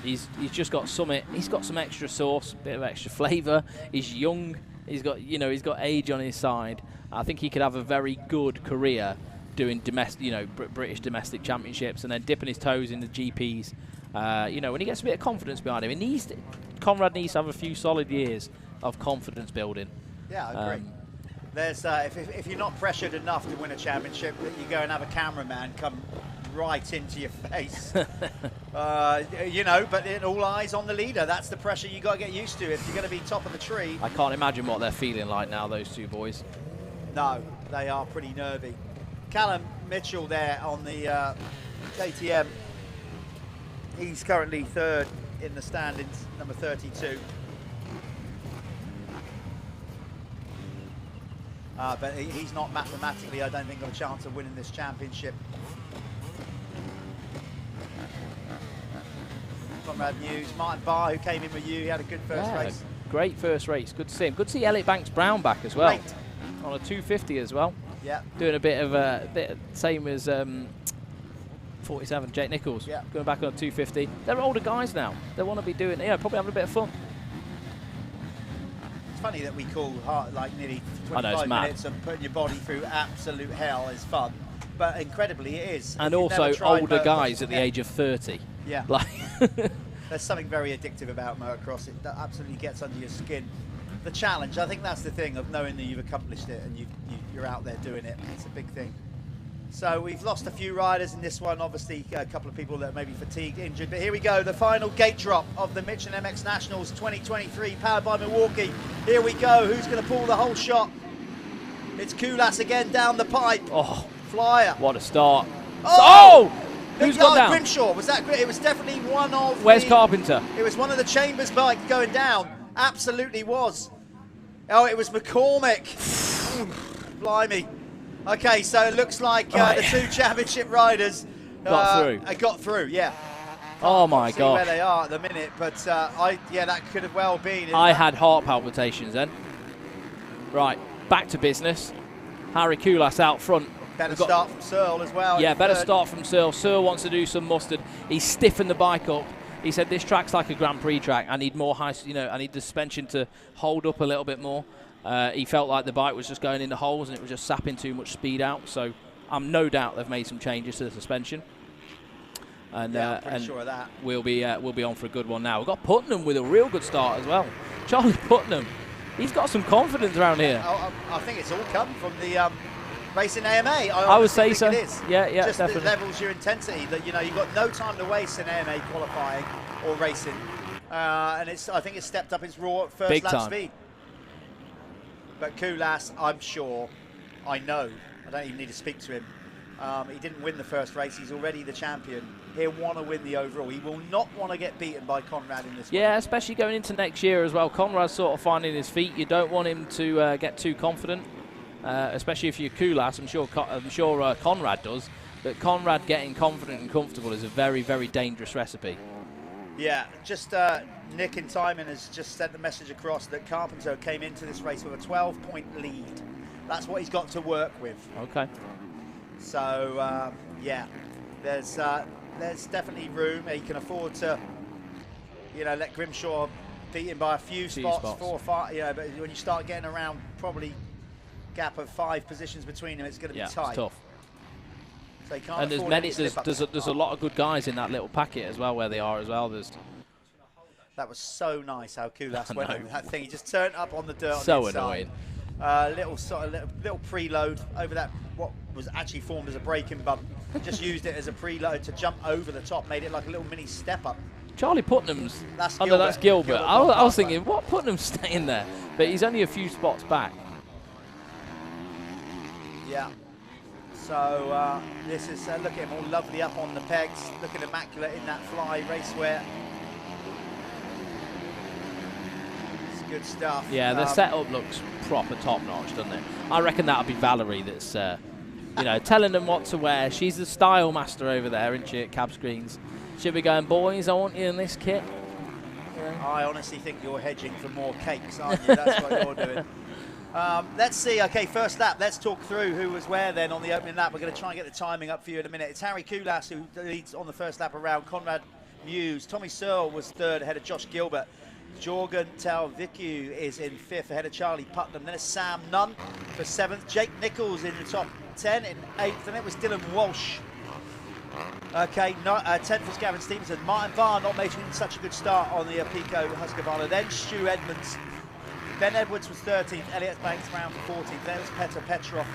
He's just got some. He's got some extra sauce, bit of extra flavour. He's young. He's got he's got age on his side. I think he could have a very good career doing domestic, British domestic championships, and then dipping his toes in the GPs. When he gets a bit of confidence behind him, Conrad needs to have a few solid years of confidence building. Yeah, I agree. There's if you're not pressured enough to win a championship, you go and have a cameraman come right into your face. You know, but all eyes on the leader. That's the pressure you got to get used to if you're going to be top of the tree. I can't imagine what they're feeling like now, those two boys. No, they are pretty nervy. Callum Mitchell there on the KTM. He's currently third in the standings, number 32. But he's not mathematically, I don't think, got a chance of winning this championship. Conrad Mewse, Martin Barr, who came in with you, he had a good first race. Great first race, good to see him. Good to see Elliot Banks-Brown back as well. Great. On a 250 as well. Yeah. Doing a bit of same as 47, Jake Nichols. Yeah. Going back on a 250. They're older guys now. They want to be doing, probably having a bit of fun. It's funny that we call like nearly I know, 25 it's mad. minutes of putting your body through absolute hell is fun, but incredibly it is. And also older guys at the age of 30. Yeah. Like There's something very addictive about motocross. It absolutely gets under your skin. The challenge, I think that's the thing of knowing that you've accomplished it and you're out there doing it. It's a big thing. So we've lost a few riders in this one. Obviously, a couple of people that may be fatigued, injured. But here we go, the final gate drop of the Michelin MX Nationals 2023, powered by Milwaukee. Here we go. Who's going to pull the whole shot? It's Kullas again down the pipe. Oh, flyer. What a start. Oh! Who's gone down? Grimshaw. Was that? It was definitely one of. Where's Carpenter? It was one of the Chambers bikes going down. Absolutely was. Oh, it was McCormick. Blimey. Okay, so it looks like the two championship riders got through. Yeah. Oh my God. Where they are at the minute, but that could have well been. I had heart palpitations then. Right, back to business. Harri Kullas out front. Better start from Searle as well. Yeah, better start from Searle. Searle wants to do some mustard. He stiffened the bike up. He said, this track's like a Grand Prix track. I need more I need the suspension to hold up a little bit more. He felt like the bike was just going into holes and it was just sapping too much speed out. So I'm no doubt they've made some changes to the suspension. And, I'm pretty sure of that. We'll be on for a good one now. We've got Putnam with a real good start as well. Charlie Putnam, he's got some confidence around here. I think it's all come from the racing AMA. I would say so. It is. Yeah, just definitely. It levels your intensity. That you've got no time to waste in AMA qualifying or racing, and I think it's stepped up its raw first lap speed. But Kullas, I'm sure, I know, I don't even need to speak to him. He didn't win the first race. He's already the champion. He'll want to win the overall. He will not want to get beaten by Conrad in this one. Yeah, especially going into next year as well. Conrad's sort of finding his feet. You don't want him to get too confident. Especially if you're Kullas, I'm sure Conrad does, but Conrad getting confident and comfortable is a very, very dangerous recipe. Yeah, just Nick in Timon has just sent the message across that Carpenter came into this race with a 12-point lead. That's what he's got to work with. Okay. So, yeah, there's definitely room. He can afford to, let Grimshaw beat him by a few spots, 4 or 5, but when you start getting around probably gap of 5 positions between them, it's going to be tight. It's tough. So he can't and there's a lot of good guys in that little packet as well, where they are as well. That was so nice how Kullas went over that thing. He just turned up on the dirt. So on the annoying. Little preload over that what was actually formed as a braking bump. Just used it as a preload to jump over the top. Made it like a little mini step up. Charlie Putnam's. That's Gilbert. I was thinking, what Putnam's staying there? But he's only a few spots back. Yeah. So this is, look at him all lovely up on the pegs, looking immaculate in that fly racewear. It's good stuff. Yeah, the setup looks proper top-notch, doesn't it? I reckon that'll be Valerie that's, telling them what to wear. She's the style master over there, isn't she, at Cab Screens? She'll be going, boys, I want you in this kit. Yeah. I honestly think you're hedging for more cakes, aren't you? That's what you're doing. Let's see. Okay, first lap. Let's talk through who was where then on the opening lap. We're going to try and get the timing up for you in a minute. It's Harri Kullas who leads on the first lap around. Conrad Mewse. Tommy Searle was third ahead of Josh Gilbert. Jorgen Talviku is in 5th ahead of Charlie Putnam. Then it's Sam Nunn for 7th. Jake Nichols in the top 10 in 8th. And it was Dylan Walsh. Okay, 10th was Gavin Stevenson. Martin Barr not making such a good start on the Pico Husqvarna. Then Stu Edmonds. Ben Edwards was 13th, Elliot Banks Brown for 14th. There was Petr Petrov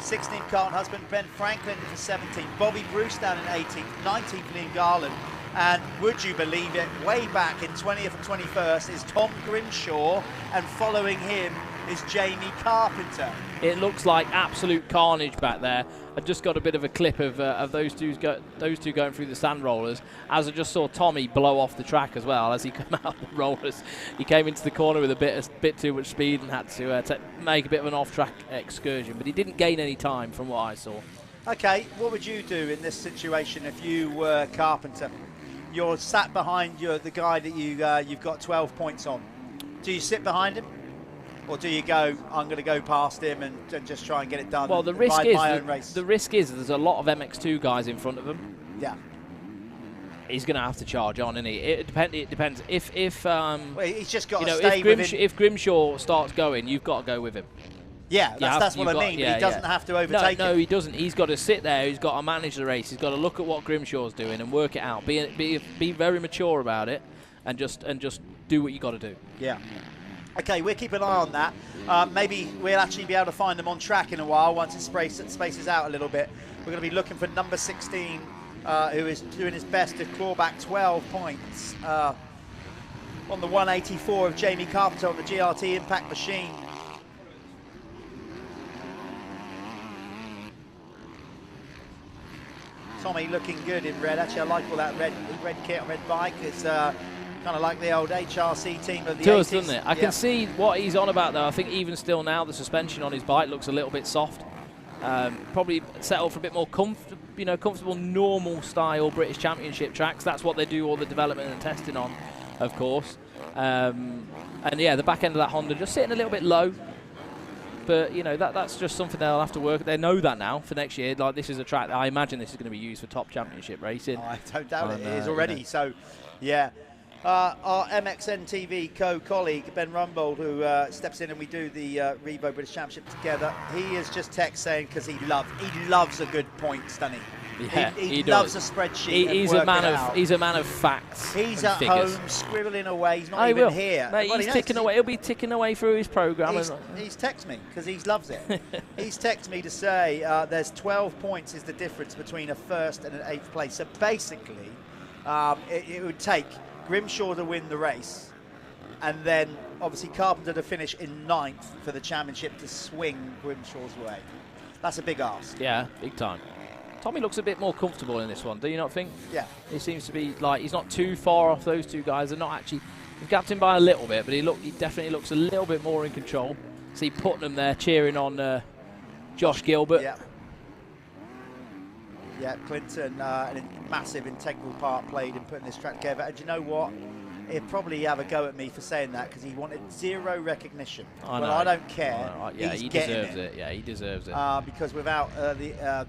16th, Carlton Husband. Ben Franklin in the 17th. Bobby Bruce down in 18th. 19th, Liam Garland. And would you believe it, way back in 20th and 21st is Tom Grimshaw, and following him is Jamie Carpenter. It looks like absolute carnage back there. I just got a bit of a clip of those two going through the sand rollers, as I just saw Tommy blow off the track as well as he came out the rollers. He came into the corner with a bit too much speed and had to make a bit of an off-track excursion, but he didn't gain any time from what I saw. Okay, what would you do in this situation if you were Carpenter? You're sat behind the guy that you've got 12 points on. Do you sit behind him? Or do you go, I'm going to go past him and just try and get it done? Well, the risk is there's a lot of MX2 guys in front of him. Yeah. He's going to have to charge on, isn't he? It depends. Well, he's just got to stay if Grimshaw starts going, you've got to go with him. Yeah, that's what I mean. Yeah, he doesn't have to overtake him. No, he doesn't. He's got to sit there. He's got to manage the race. He's got to look at what Grimshaw's doing and work it out. Be very mature about it, and just do what you got to do. Yeah. Okay, we'll keep an eye on that. Maybe we'll actually be able to find them on track in a while once it spaces out a little bit. We're going to be looking for number 16, who is doing his best to claw back 12 points on the 184 of Jamie Carpenter on the GRT Impact Machine. Tommy looking good in red. Actually, I like all that red kit, red bike. It's kind of like the old HRC team of the 80s. Doesn't it? I can see what he's on about, though. I think even still now, the suspension on his bike looks a little bit soft. Probably settle for a bit more comfortable, normal style British Championship tracks. That's what they do all the development and testing on, of course. And yeah, the back end of that Honda just sitting a little bit low. But that's just something they'll have to work. They know that now for next year. Like, this is a track that I imagine this is going to be used for top championship racing. Oh, I don't doubt it is already. So, yeah. Our MXN TV co-colleague Ben Rumbold, who steps in and we do the Revo British Championship together, he is just text saying because he loves a good points, doesn't he? Yeah, he loves a spreadsheet. He's a man of facts. He's at figures. home scribbling away. He's not even here. Mate, well, he's ticking away. He'll be ticking away through his program. He's texted me because he loves it. He's texted me to say there's 12 points is the difference between a first and an 8th place. So basically, it would take Grimshaw to win the race, and then obviously Carpenter to finish in 9th for the championship to swing Grimshaw's way. That's a big ask. Yeah, big time. Tommy looks a bit more comfortable in this one, do you not think? Yeah. He seems to be like, he's not too far off those two guys. They're not actually, he's gapped him by a little bit, but he definitely looks a little bit more in control. See Putnam there cheering on Josh Gilbert. Yeah. Yeah, Clinton, a massive integral part played in putting this track together. And you know what? He'd probably have a go at me for saying that because he wanted zero recognition. Well, I don't care. Yeah, he deserves it. Yeah, he deserves it. Because without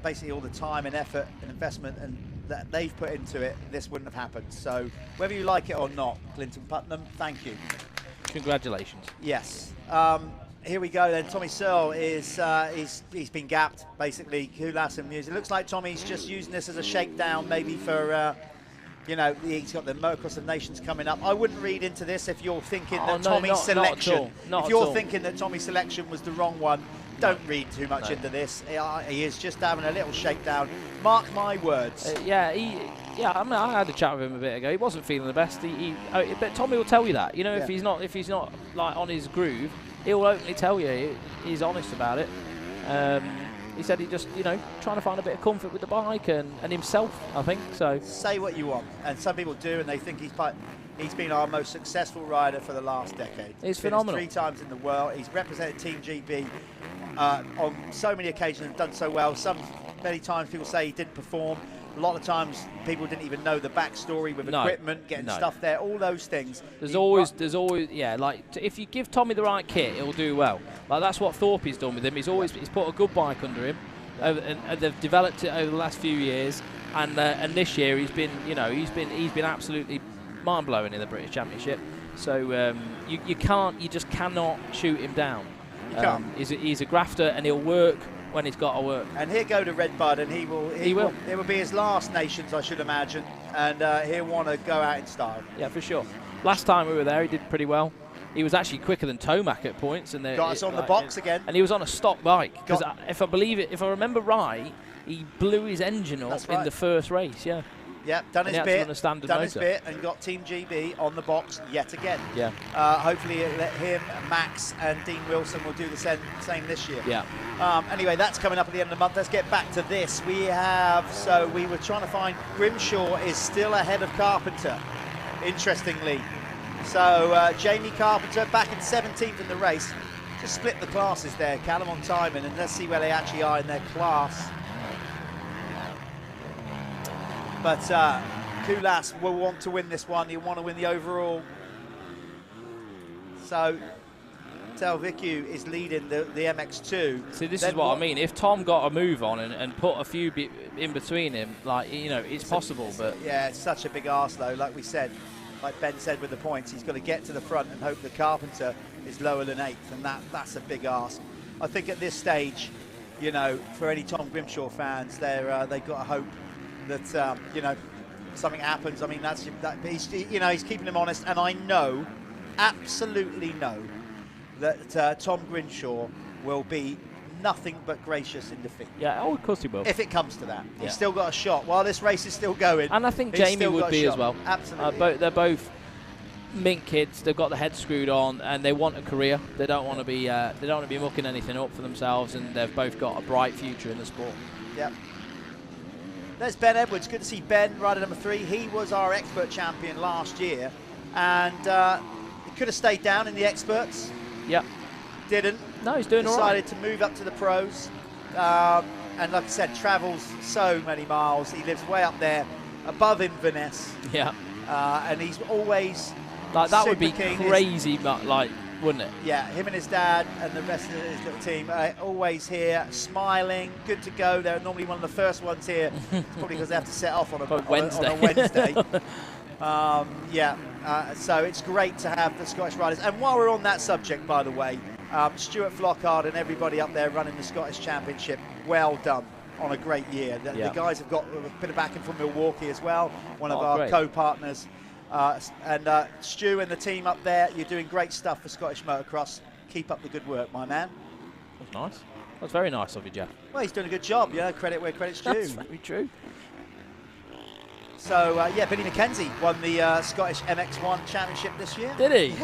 basically all the time and effort and investment and that they've put into it, this wouldn't have happened. So whether you like it or not, Clinton Putnam, thank you. Congratulations. Yes. Here we go then. Tommy Searle is he's been gapped basically. Kullas and Mewse. It looks like Tommy's just using this as a shakedown, maybe for he's got the Motocross of Nations coming up. I wouldn't read into this if you're thinking that Tommy's selection. If you're thinking that Tommy's selection was the wrong one, don't read too much into this. He is just having a little shakedown. Mark my words. I mean, I had a chat with him a bit ago. He wasn't feeling the best. But Tommy will tell you that. If he's not like on his groove, he'll openly tell you. He's honest about it. He said he just, trying to find a bit of comfort with the bike and himself, I think. So say what you want, and some people do, and they think he's been our most successful rider for the last decade. He's phenomenal. 3 times in the world. He's represented Team GB on so many occasions and done so well. Many times people say he didn't perform. A lot of times people didn't even know the backstory with equipment, getting stuff there, all those things. There's always, like if you give Tommy the right kit, he'll do well. Like that's what Thorpe's done with him. He's put a good bike under him, and they've developed it over the last few years. And this year he's been absolutely mind blowing in the British Championship. So you just cannot shoot him down. You can't. He's a grafter, and he'll work when he's got to work. And he'll go to Red Bud, and he will. It will be his last Nations, I should imagine, and he'll want to go out in style. Yeah, for sure. Last time we were there, he did pretty well. he was actually quicker than Tomac at points. And got us on the box again. And he was on a stock bike. Because if I remember right, he blew his engine up in the first race. Yeah. Yep, done his bit, and got Team GB on the box yet again. Yeah. Hopefully him, Max, and Dean Wilson will do the same this year. Yeah. Anyway, that's coming up at the end of the month. Let's get back to this. We were trying to find, Grimshaw is still ahead of Carpenter, interestingly. So Jamie Carpenter back in 17th in the race. Just split the classes there, Callum on timing, and let's see where they actually are in their class. But Kullas will want to win this one. He'll want to win the overall. So Talviku is leading the MX2. See, this is what I mean. If Tom got a move on and put a few in between him, it's possible. But yeah, it's such a big arse, though. Like we said, like Ben said with the points, he's got to get to the front and hope the Carpenter is lower than 8th, and that's a big ask. I think at this stage, for any Tom Grimshaw fans, they've got to hope that something happens. I mean, he's keeping him honest, and I know, absolutely know, that Tom Grimshaw will be nothing but gracious in defeat. Yeah, of course he will. If it comes to that, he's still got a shot while this race is still going. And I think Jamie would be as well. Absolutely. They're both mint kids. They've got the head screwed on, and they want a career. They don't want to be. They don't want to be mucking anything up for themselves, and they've both got a bright future in the sport. Yep. There's Ben Edwards. Good to see Ben, rider number 3. He was our expert champion last year, and he could have stayed down in the experts. Yep. Didn't. No, he's doing all right. Decided to move up to the pros, and like I said, travels so many miles. He lives way up there, above Inverness. Yeah. And he's always that would be crazy, wouldn't it? Yeah, him and his dad and the rest of his little team always here, smiling, good to go. They're normally one of the first ones here. It's probably because they have to set off on a Wednesday. So it's great to have the Scottish riders. And while we're on that subject, by the way, Stuart Flockhart and everybody up there running the Scottish Championship, well done on a great year. The guys have got a bit of backing from Milwaukee as well, one of our co-partners. And Stu and the team up there, you're doing great stuff for Scottish motocross. Keep up the good work, my man. That's nice. That's very nice of you, Jeff. Well, he's doing a good job. Credit where credit's due. That's very true. So, Billy McKenzie won the Scottish MX1 Championship this year. Did he?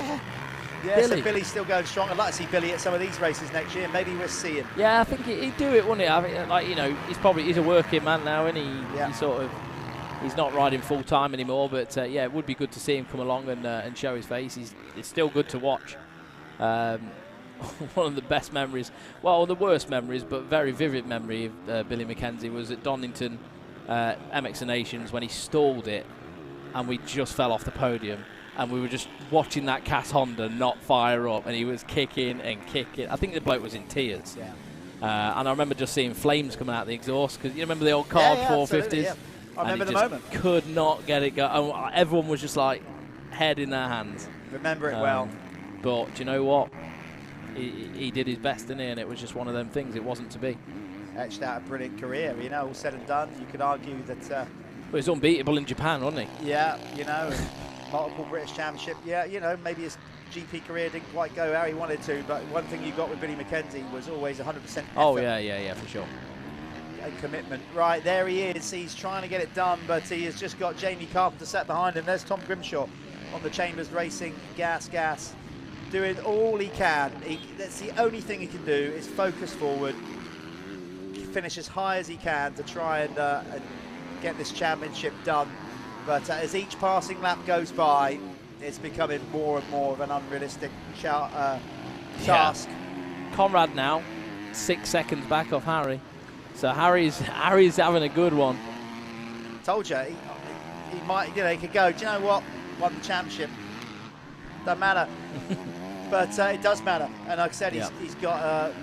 Yeah, so Billy's still going strong. I'd like to see Billy at some of these races next year. Maybe we'll see him. Yeah, I think he'd do it, wouldn't he? I think, he's a working man now, isn't he? Yeah. He's not riding full time anymore, but it would be good to see him come along and show his face. It's still good to watch. One of the best memories, well, the worst memories, but very vivid memory of Billy McKenzie was at Donington MX Nations when he stalled it, and we just fell off the podium, and we were just watching that Cass Honda not fire up, and he was kicking and kicking. I think the bloke was in tears. Yeah. And I remember just seeing flames coming out of the exhaust, because you remember the old Card 450s. Yeah. I remember the moment. Could not get it going. Everyone was just like head in their hands. Remember it well. But do you know what? He did his best, didn't he? And it was just one of them things. It wasn't to be. Etched out a brilliant career. All said and done, you could argue that. Well, he was unbeatable in Japan, wasn't he? Yeah, multiple British Championship. Yeah, maybe his GP career didn't quite go how he wanted to, but one thing you got with Billy McKenzie was always 100% effort. Oh yeah, for sure. A commitment. Right, there he is. He's trying to get it done, but he has just got Jamie Carpenter sat behind him. There's Tom Grimshaw on the Chambers Racing gas, doing all he can. That's the only thing he can do is focus forward, finish as high as he can to try and get this championship done. But as each passing lap goes by, it's becoming more and more of an unrealistic task. Conrad now 6 seconds back off Harri. So Harry's having a good one. Told you, he might, he could go, do you know what? Won the championship. Doesn't matter. But it does matter. And like I said, he's got,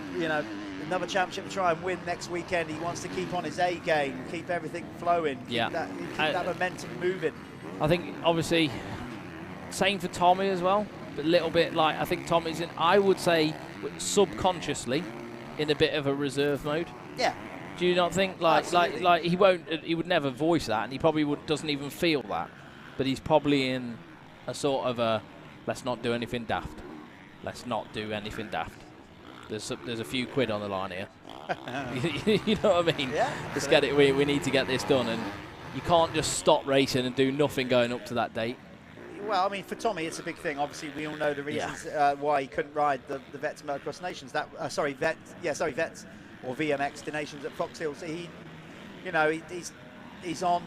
another championship to try and win next weekend. He wants to keep on his A game, keep everything flowing, keep that momentum moving. I think, obviously, same for Tommy as well. But a little bit I think Tommy's in, I would say, subconsciously, in a bit of a reserve mode. Yeah. Do you not think he would never voice that, and he probably doesn't even feel that, but he's probably in a sort of a let's not do anything daft. let's not do anything daft. There's a few quid on the line here. You know what I mean? Yeah. Let's get it. We need to get this done, and you can't just stop racing and do nothing going up to that date. Well, I mean, for Tommy, it's a big thing. Obviously, we all know the reasons why he couldn't ride the Vets Motocross Nations. Vets or VMX Nations at Fox Hill. So he's on.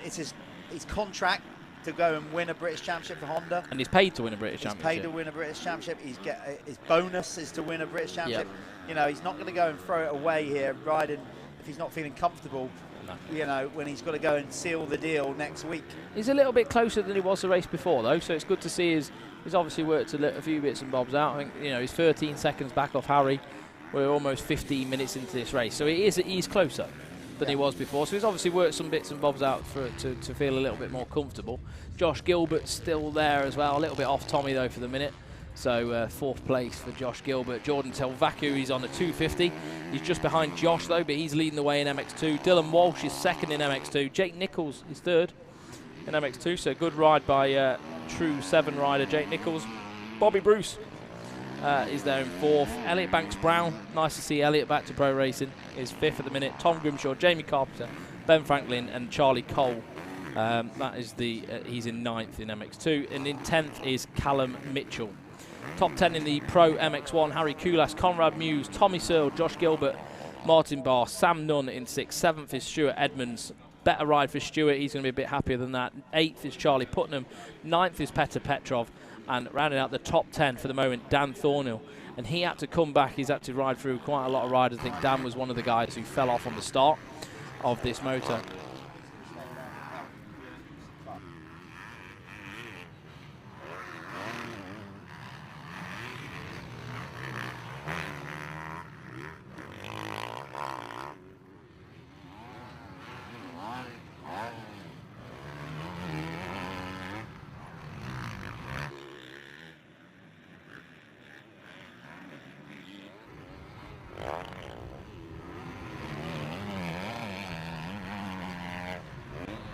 It's his contract to go and win a British Championship for Honda. And he's paid to win a British Championship. He's paid to win a British Championship. His bonus is to win a British Championship. Yep. He's not going to go and throw it away here riding if he's not feeling comfortable. No. When he's got to go and seal the deal next week. He's a little bit closer than he was the race before, though, so it's good to see he's obviously worked a few bits and bobs out. I think he's 13 seconds back off Harri. We're almost 15 minutes into this race, so he's closer than he was before. So he's obviously worked some bits and bobs out to feel a little bit more comfortable. Josh Gilbert's still there as well, a little bit off Tommy though for the minute. So fourth place for Josh Gilbert. Jorgen Talviku, he's on a 250. He's just behind Josh though, but he's leading the way in MX2. Dylan Walsh is second in MX2. Jake Nichols is third in MX2. So good ride by true 7 rider Jake Nichols. Bobby Bruce is there in fourth. Elliot Banks-Brown, nice to see Elliot back to pro racing, is fifth at the minute. Tom Grimshaw, Jamie Carpenter, Ben Franklin and Charlie Cole. That is he's in 9th in MX2. And in 10th is Callum Mitchell. Top 10 in the Pro MX1, Harri Kullas, Conrad Mewse, Tommy Searle, Josh Gilbert, Martin Barr, Sam Nunn in 6th. 7th is Stuart Edmonds. Better ride for Stuart, he's going to be a bit happier than that. 8th is Charlie Putnam. 9th is Petr Petrov. And rounding out the top 10 for the moment, Dan Thornhill. And he had to come back, he's had to ride through quite a lot of riders. I think Dan was one of the guys who fell off on the start of this motor.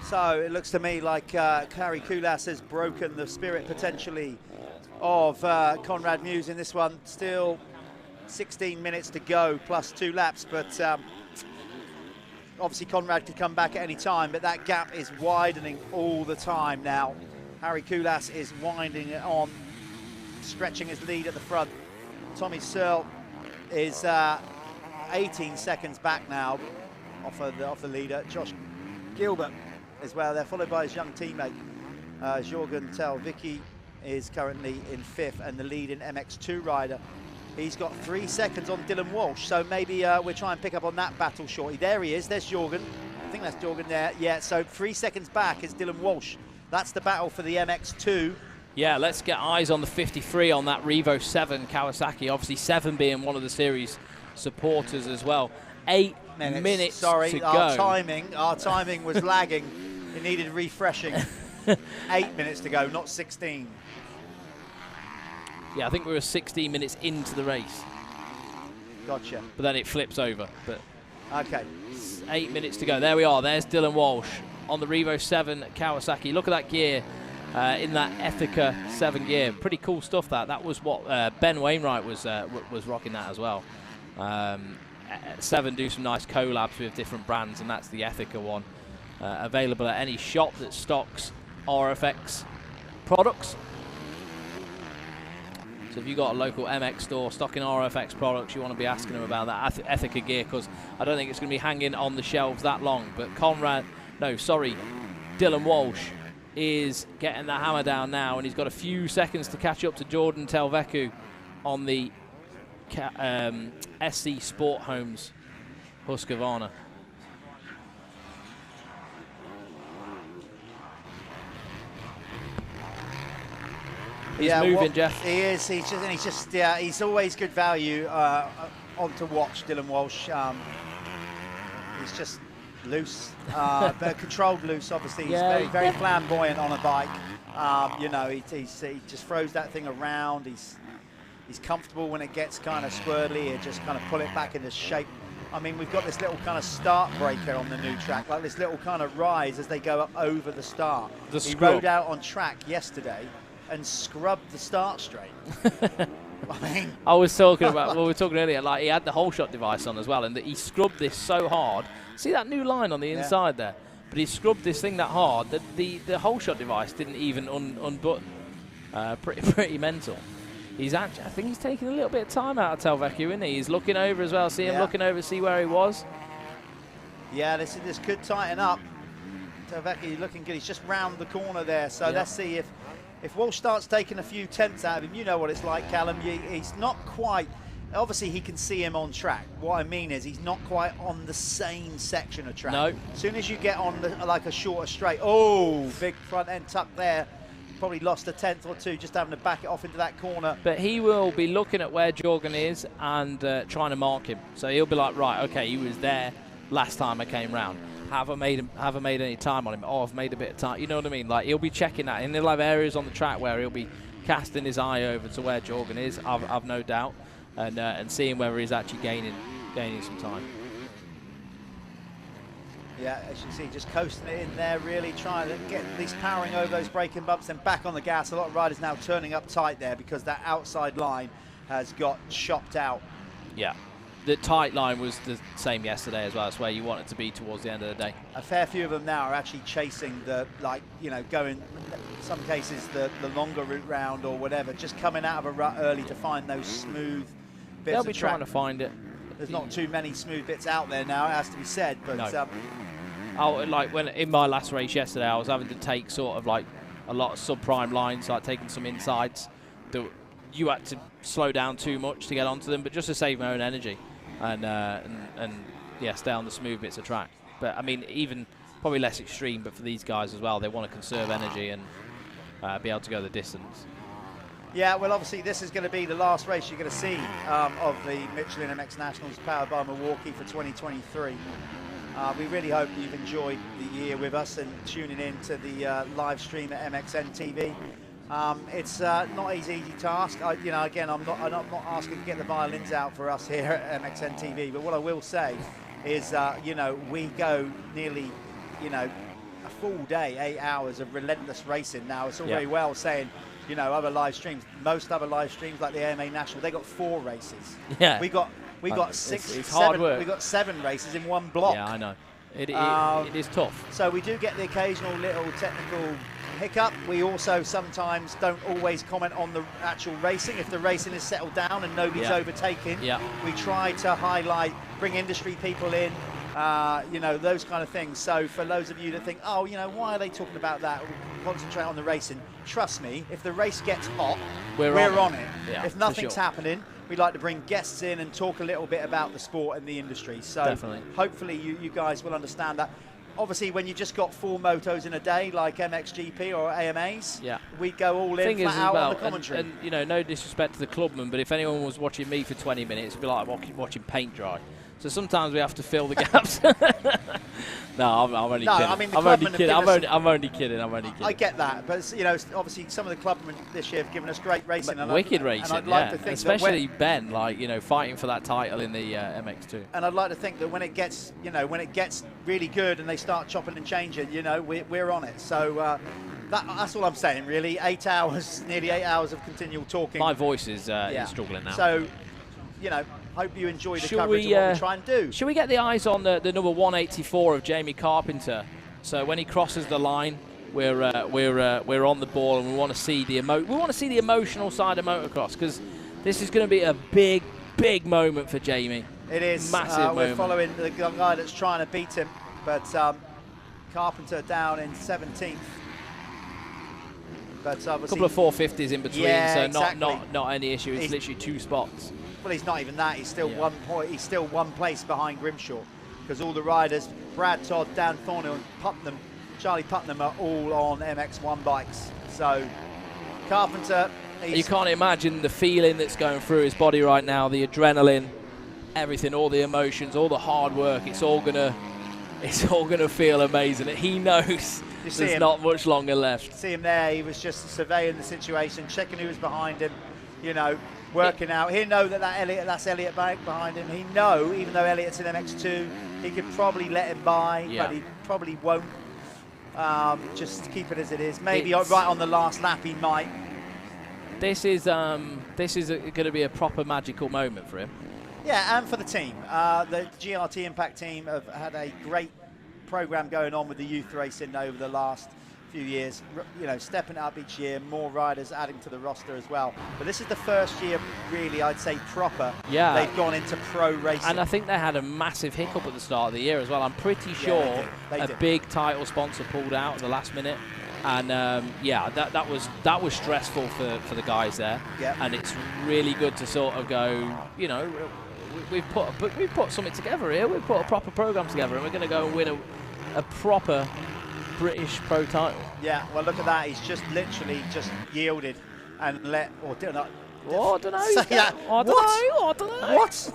So it looks to me like Harri Kullas has broken the spirit potentially of Conrad Mewse in this one. Still 16 minutes to go plus 2 laps, but obviously Conrad could come back at any time, but that gap is widening all the time now. Harri Kullas is winding it on, stretching his lead at the front. Tommy Searle is 18 seconds back now off the leader. Josh Gilbert as well. They're followed by his young teammate. Jorgen Talviku is currently in 5th and the lead in MX2 rider. He's got 3 seconds on Dylan Walsh, so maybe we'll try and pick up on that battle shortly. There he is, there's Jorgen. I think that's Jorgen there. Yeah, so 3 seconds back is Dylan Walsh. That's the battle for the MX2. Yeah, let's get eyes on the 53 on that Revo 7 Kawasaki. Obviously 7 being one of the series supporters as well. 8 minutes Sorry, to our go. timing was lagging. It needed refreshing. 8 minutes to go, not 16. Yeah, I think we were 16 minutes into the race. Gotcha. But then it flips over. But okay. 8 minutes to go. There we are. There's Dylan Walsh on the Revo 7 Kawasaki. Look at that gear in that Ethica 7 gear. Pretty cool stuff. That was what Ben Wainwright was rocking that as well. 7 do some nice collabs with different brands, and that's the Ethica one. Available at any shop that stocks RFX products. So if you've got a local MX store stocking RFX products, you want to be asking them about that Ethica gear, because I don't think it's going to be hanging on the shelves that long. But Dylan Walsh is getting the hammer down now, and he's got a few seconds to catch up to Jorgen Talviku on the SC Sport Homes Husqvarna. He's moving, Jeff. He is. He's always good value on to watch, Dylan Walsh. He's just loose, but controlled loose. Obviously, he's very flamboyant on a bike. He just throws that thing around. He's comfortable when it gets kind of squirrely. He just kind of pull it back into shape. I mean, we've got this little kind of start breaker on the new track, like this little kind of rise as they go up over the start. He rode out on track yesterday and scrubbed the start straight. I mean, I was talking about, well, we were talking earlier, like he had the whole shot device on as well, and he scrubbed this so hard. See that new line on the inside there? But he scrubbed this thing that hard that the whole shot device didn't even unbutton. Pretty mental. He's actually, I think he's taking a little bit of time out of Talviku, isn't he? He's looking over as well. See him looking over, see where he was. Yeah, this could tighten up. Talviku looking good. He's just round the corner there. So let's see if Walsh starts taking a few tenths out of him. You know what it's like, Callum. He's not quite. Obviously, he can see him on track. What I mean is he's not quite on the same section of track. No. As soon as you get on like a shorter straight, oh, big front end tuck there. Probably lost a tenth or two just having to back it off into that corner. But he will be looking at where Jorgen is and trying to mark him. So he'll be like, right, okay, he was there last time I came round. Have I made any time on him? Oh, I've made a bit of time. You know what I mean? Like, he'll be checking that. And he'll have areas on the track where he'll be casting his eye over to where Jorgen is, I've no doubt, and seeing whether he's actually gaining some time. Yeah, as you can see, just coasting it in there, really trying to get at least powering over those braking bumps, then back on the gas. A lot of riders now turning up tight there because that outside line has got chopped out. Yeah, the tight line was the same yesterday as well. That's where you want it to be towards the end of the day. A fair few of them now are actually chasing the, like, you know, going, in some cases, the longer route round or whatever, just coming out of a rut early to find those smooth bits They'll of be track. trying to find it. There's not too many smooth bits out there now, it has to be said, but... No. Like when in my last race yesterday, I was having to take sort of like a lot of subprime lines, like taking some insides that you had to slow down too much to get onto them, but just to save my own energy and yeah, stay on the smooth bits of track. But I mean, even probably less extreme, but for these guys as well, they want to conserve energy and be able to go the distance. Yeah, well, obviously this is going to be the last race you're going to see of the Michelin MX Nationals powered by Milwaukee for 2023. We really hope you've enjoyed the year with us and tuning in to the live stream at MXN TV. It's not an easy task. You know, again, I'm not asking to get the violins out for us here at MXN TV, but what I will say is, you know, we go nearly, you know, a full day, 8 hours of relentless racing. Now, it's all very well saying, you know, other live streams, most other live streams like the AMA National, they got 4 races. Yeah. We got six, it's hard seven, work. we got 7 races in one block. Yeah, I know. It is tough. So we do get the occasional little technical hiccup. We also sometimes don't always comment on the actual racing. If the racing is settled down and nobody's overtaking, we try to highlight, bring industry people in, you know, those kind of things. So for those of you that think, oh, you know, why are they talking about that? We concentrate on the racing. Trust me, if the race gets hot, we're on it. Yeah, if nothing's happening, we like to bring guests in and talk a little bit about the sport and the industry. So hopefully you guys will understand that. Obviously, when you just got 4 motos in a day, like MXGP or AMAs, we go all in flat out on the commentary. And you know, no disrespect to the clubman, but if anyone was watching me for 20 minutes, it'd be like watching paint dry. So sometimes we have to fill the gaps. No, I'm only kidding. I mean, I'm only kidding. I get that, but you know, obviously some of the clubmen this year have given us great racing. And wicked racing, and I'd like to think especially Ben, like, you know, fighting for that title in the MX2. And I'd like to think that when it gets, you know, when it gets really good and they start chopping and changing, you know, we're on it. So that's all I'm saying, really. 8 hours, nearly 8 hours of continual talking. My voice is struggling now. So, you know, hope you enjoy the coverage of what we try and do. Should we get the eyes on the number 184 of Jamie Carpenter? So when he crosses the line, we're on the ball, and we want to see the emotional side of motocross, because this is going to be a big moment for Jamie. It is. Massive moment. We're following the guy that's trying to beat him, but Carpenter down in 17th. But obviously, a couple of 450s in between, so exactly. not any issue. It's literally 2 spots. Well, he's not even that. He's still 1 point. He's still 1 place behind Grimshaw, because all the riders, Brad Todd, Dan Thornhill, and Putnam, Charlie Putnam, are all on MX1 bikes. So Carpenter, you can't imagine the feeling that's going through his body right now, the adrenaline, everything, all the emotions, all the hard work. It's all gonna feel amazing. He knows there's not much longer left. See him there. He was just surveying the situation, checking who was behind him. You know, working out. He'll know that's Elliott behind him. He know, even though Elliott's in MX2, he could probably let him by, but he probably won't. Just keep it as it is. Maybe right on the last lap he might. this is going to be a proper magical moment for him. Yeah, and for the team. The GRT Impact team have had a great program going on with the youth racing over the last few years, you know, stepping up each year, more riders adding to the roster as well. But this is the first year, really, I'd say, proper. Yeah. They've gone into pro racing. And I think they had a massive hiccup at the start of the year as well. I'm pretty sure they did. big title sponsor pulled out at the last minute. And yeah, that was stressful for the guys there. Yeah. And it's really good to sort of go, you know, we've put something together here. We've put a proper program together, and we're going to go and win a proper British pro title. Yeah, well, look at that. He's just literally just yielded and let, or did not. Oh, I don't know. I don't know. What?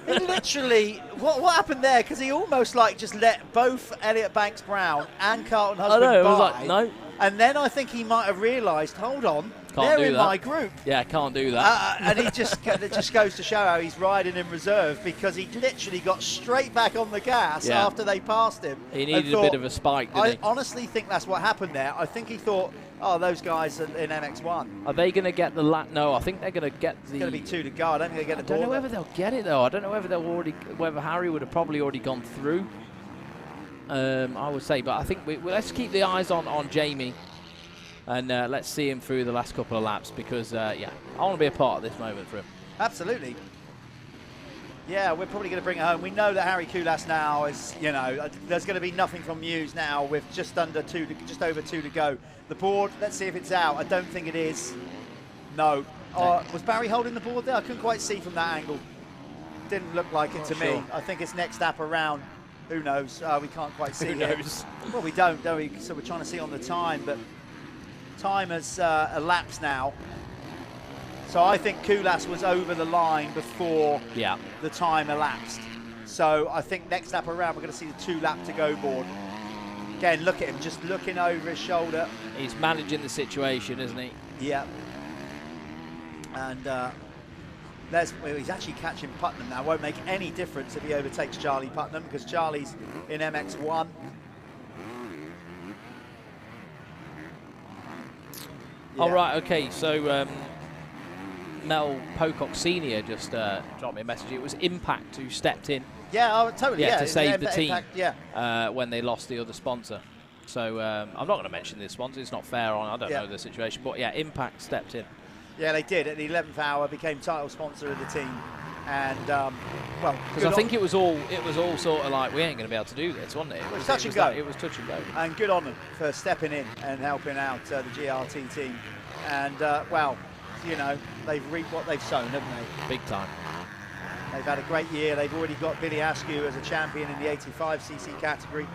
He literally, what happened there? Because he almost like just let both Elliot Banks-Brown and Carlton Husband I know, by. I was like, no. And then I think he might have realised, hold on, Can't they're do in that. my group. Yeah, can't do that. And he just it just goes to show how he's riding in reserve, because he literally got straight back on the gas after they passed him. He needed a bit of a spike, didn't he? I honestly think that's what happened there. I think he thought, oh, those guys are in MX1. Are they going to get the lap? No, I think they're going to get the. It's going to be 2 to go. I don't think they get the ball. I don't know whether they'll get it though. I don't know whether Harri would have probably already gone through. I would say, but I think let's keep the eyes on Jamie, and let's see him through the last couple of laps, because yeah, I want to be a part of this moment for him. Absolutely. Yeah, we're probably going to bring it home. We know that Harri Kullas now is, you know, there's going to be nothing from Mewse now with just over 2 to go. The board, let's see if it's out. I don't think it is. No. Was Barry holding the board there? I couldn't quite see from that angle. Didn't look like it to me. I think it's next lap around. Who knows? We can't quite see. Who knows? Well, we don't we? So we're trying to see on the time, but time has elapsed now. So I think Kullas was over the line before the time elapsed. So I think next lap around, we're going to see the 2 lap to go board. Again, look at him, just looking over his shoulder. He's managing the situation, isn't he? Yeah. And he's actually catching Putnam now. Won't make any difference if he overtakes Charlie Putnam, because Charlie's in MX1. All right, okay, so Mel Pocock Sr. just dropped me a message. It was Impact who stepped in. Yeah, totally. To save the team Impact, when they lost the other sponsor. So I'm not going to mention this sponsor. It's not fair I don't know the situation. But yeah, Impact stepped in. Yeah, they did. At the 11th hour, became title sponsor of the team. And, well... Because I think it was all sort of like, we ain't going to be able to do this, wasn't it? It was touch and go. It was touch and go. And good on them for stepping in and helping out the GRT team. And, well, you know, they've reaped what they've sown, haven't they? Big time. They've had a great year. They've already got Billy Askew as a champion in the 85cc category.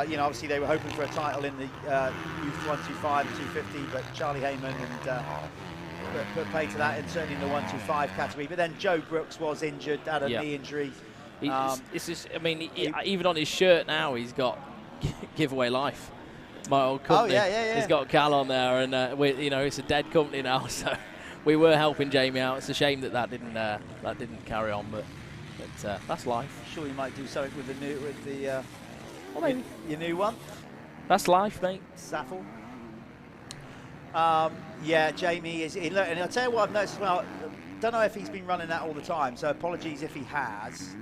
You know, obviously they were hoping for a title in the Youth 125 and 250, but Charlie Heyman and put pay to that, and certainly in the 125 category. But then Joe Brooks was injured, had a knee injury. It's just, I mean, even on his shirt now, he's got Giveaway Life. My old company. Oh, yeah. He's got Cal on there, and you know, it's a dead company now. So we were helping Jamie out. It's a shame that didn't carry on, but that's life. Sure, you might do something with the well, your new one. That's life, mate. Saffel. Yeah, Jamie is. And I'll tell you what I've noticed as well. Don't know if he's been running that all the time, so apologies if he has.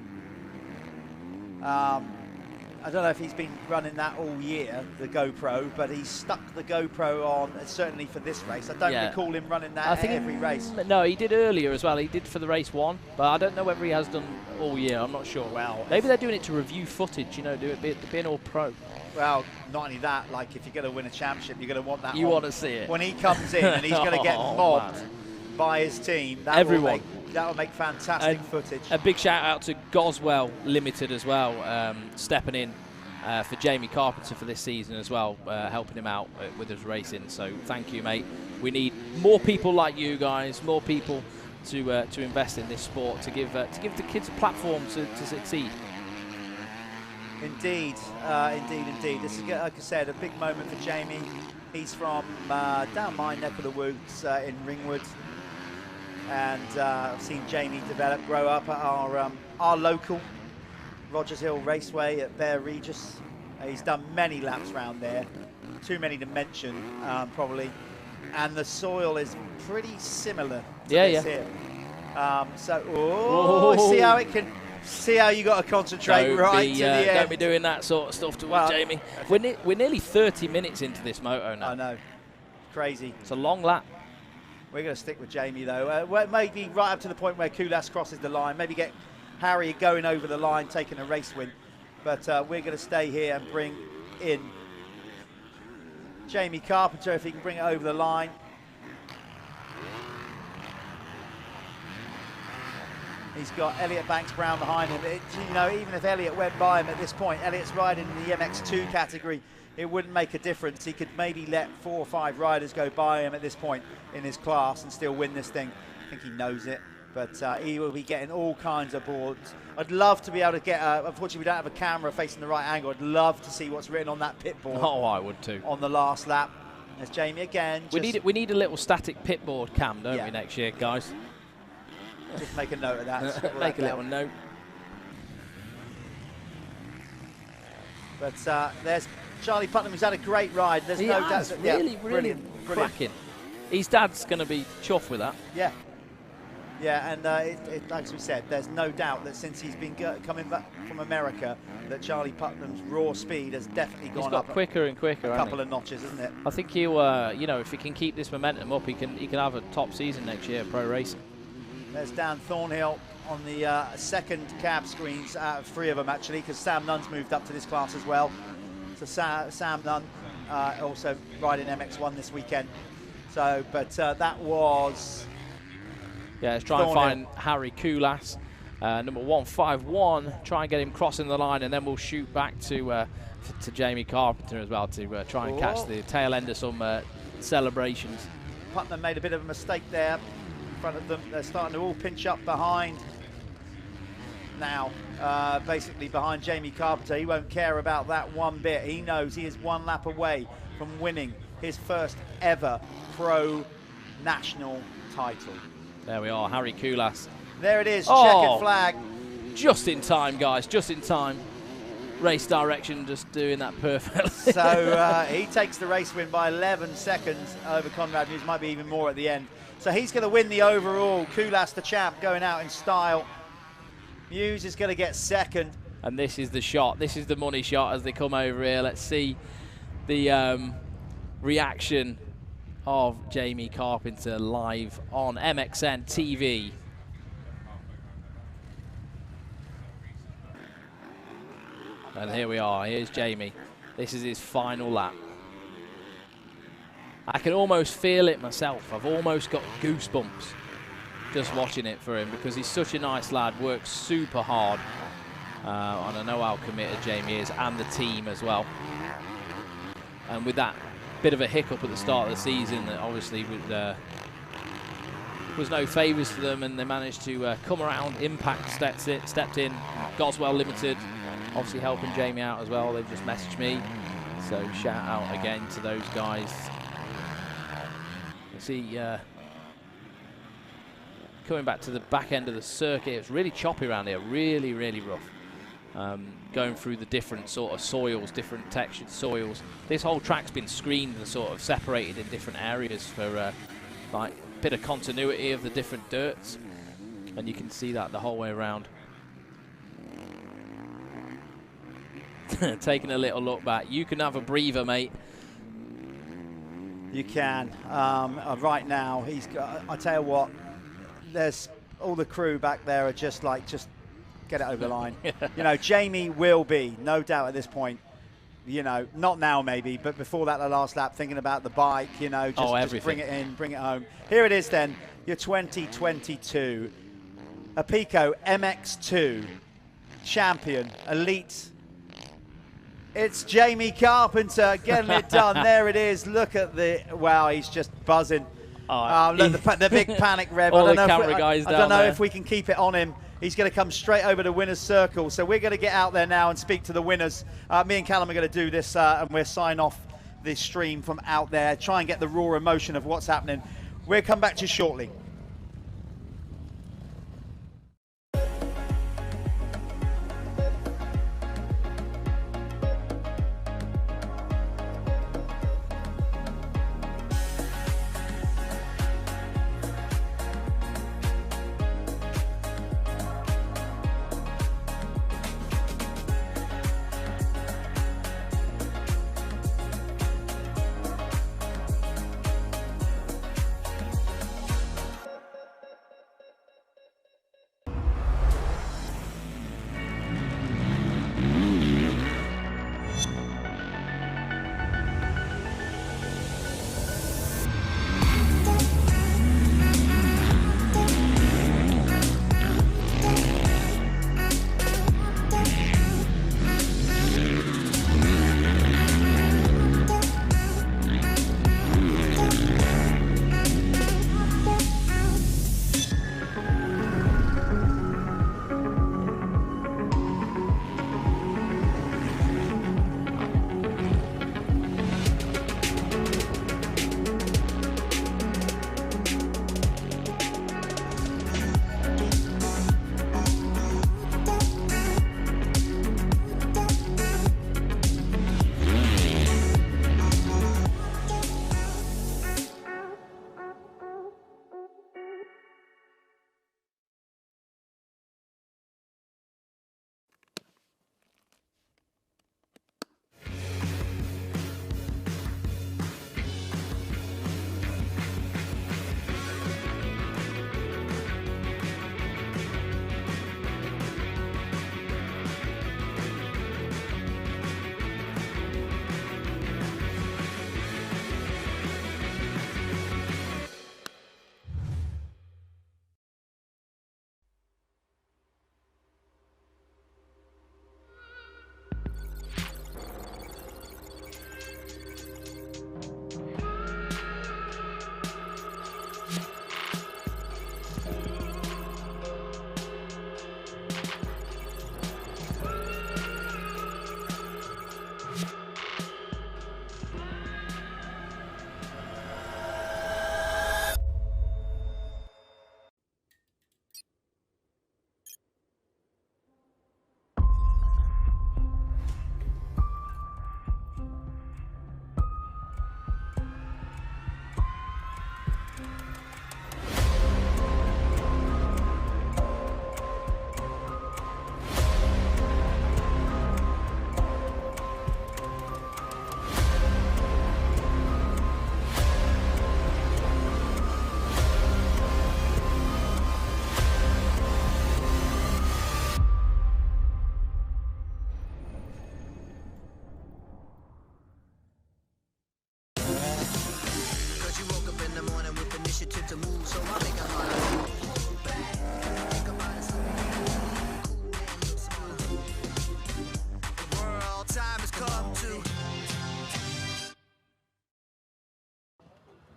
I don't know if he's been running that all year, the GoPro, but he's stuck the GoPro on, certainly for this race. I don't recall him running that every race. No, he did earlier as well. He did for the race 1, but I don't know whether he has done all year. I'm not sure. Well, maybe they're doing it to review footage, you know, being all pro. Well, not only that, like if you're going to win a championship, you're going to want that. You want to see it. When he comes in and he's going to get mobbed by his team, that will make fantastic footage. A big shout out to Goswell Limited as well, stepping in for Jamie Carpenter for this season as well, helping him out with his racing. So thank you, mate. We need more people like you guys, more people to invest in this sport, to give the kids a platform to succeed. Indeed. This is, like I said, a big moment for Jamie. He's from down my neck of the woods in Ringwood, and I've seen Jamie grow up at our local Rogers Hill Raceway at Bear Regis. He's done many laps around there, too many to mention probably, and the soil is pretty similar to this here. See how you got to concentrate to the end. Don't be doing that sort of stuff to us, Jamie. We're nearly 30 minutes into this moto now. I know, crazy. It's a long lap. We're going to stick with Jamie though. Maybe right up to the point where Kullas crosses the line. Maybe get Harri going over the line, taking a race win. But we're going to stay here and bring in Jamie Carpenter if he can bring it over the line. He's got Elliot Banks-Brown behind him. Even if Elliot went by him at this point, Elliot's riding in the MX2 category, it wouldn't make a difference. He could maybe let 4 or 5 riders go by him at this point in his class and still win this thing. I think he knows it, but he will be getting all kinds of boards. I'd love to be able to get, unfortunately we don't have a camera facing the right angle. I'd love to see what's written on that pit board. Oh, I would too. On the last lap. There's Jamie again. We need a little static pit board cam, don't we, next year, guys? Just make a note of that. Make a little note. But there's Charlie Putnam, who's had a great ride. There's no doubt that, really brilliant. cracking. His dad's going to be chuffed with that. Yeah. Yeah, and like we said, there's no doubt that since he's been coming back from America, that Charlie Putnam's raw speed has definitely gone up. Quicker and quicker. A couple of notches, isn't it? I think he'll, if he can keep this momentum up, he can have a top season next year at pro racing. There's Dan Thornhill on the second cab screens out of 3 of them actually, because Sam Nunn's moved up to this class as well. So Sam Nunn also riding MX1 this weekend. So, but that was. Yeah, let's try and find Harri Kullas, number 151. Try and get him crossing the line, and then we'll shoot back to Jamie Carpenter as well to try and catch the tail end of some celebrations. Putnam made a bit of a mistake there in front of them. They're starting to all pinch up behind now, basically behind Jamie Carpenter. He won't care about that one bit. He knows he is 1 lap away from winning his first ever pro national title. There we are, Harri Kullas. There it is, checkered flag. Just in time, guys, just in time. Race direction, just doing that perfectly. So he takes the race win by 11 seconds over Conrad Mewse, might be even more at the end. So he's going to win the overall. Kullas, the champ, going out in style. Mewse is going to get second. And this is the shot. This is the money shot as they come over here. Let's see the reaction of Jamie Carpenter live on MXN TV. And here we are. Here's Jamie. This is his final lap. I can almost feel it myself. I've almost got goosebumps just watching it for him, because he's such a nice lad, works super hard. And I know how committed Jamie is, and the team as well. And with that bit of a hiccup at the start of the season, that obviously was no favours to them, and they managed to come around. Impact stepped in. Goswell Limited obviously helping Jamie out as well. They've just messaged me, so shout out again to those guys. You see, coming back to the back end of the circuit, it's really choppy around here, really, really rough. Going through the different sort of soils, different textured soils. This whole track's been screened and sort of separated in different areas for like a bit of continuity of the different dirts, and you can see that the whole way around. Taking a little look back. You can have a breather, mate. You can. Right now, he's got. I tell you what, there's all the crew back there are just like, just get it over the line. You know, Jamie will be, no doubt at this point, you know, not now maybe, but before that, the last lap, thinking about the bike, you know, just bring it in, bring it home. Here it is then, your 2022 Apico MX2 champion, elite. It's Jamie Carpenter getting it done. There it is. Look at the, wow, he's just buzzing. Look, the big panic rev. All the camera guys down there. I don't know if we can keep it on him. He's going to come straight over the winner's circle. So we're going to get out there now and speak to the winners. Me and Callum are going to do this, and we'll sign off this stream from out there, try and get the raw emotion of what's happening. We'll come back to you shortly.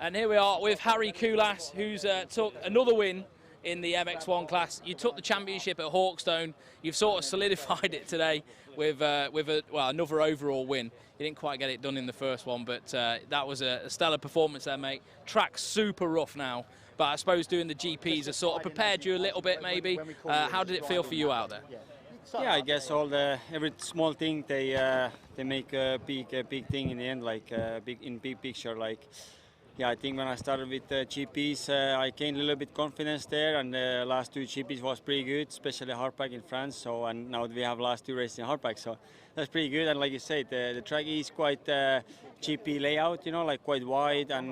And here we are with Harri Kullas, who's took another win in the MX1 class. You took the championship at Hawkstone. You've sort of solidified it today with another overall win. You didn't quite get it done in the first one, but that was a stellar performance there, mate. Track's super rough now, but I suppose doing the GPs has sort of prepared you a little bit, maybe. How did it feel for you out there? Yeah, I guess every small thing they make a big thing in the end, like big picture. Like, yeah, I think when I started with GPs, I gained a little bit confidence there, and the last 2 GPs was pretty good, especially hardpack in France. So, and now we have last 2 races in hardpack, so that's pretty good. And like you said, the track is quite GP layout, you know, like quite wide and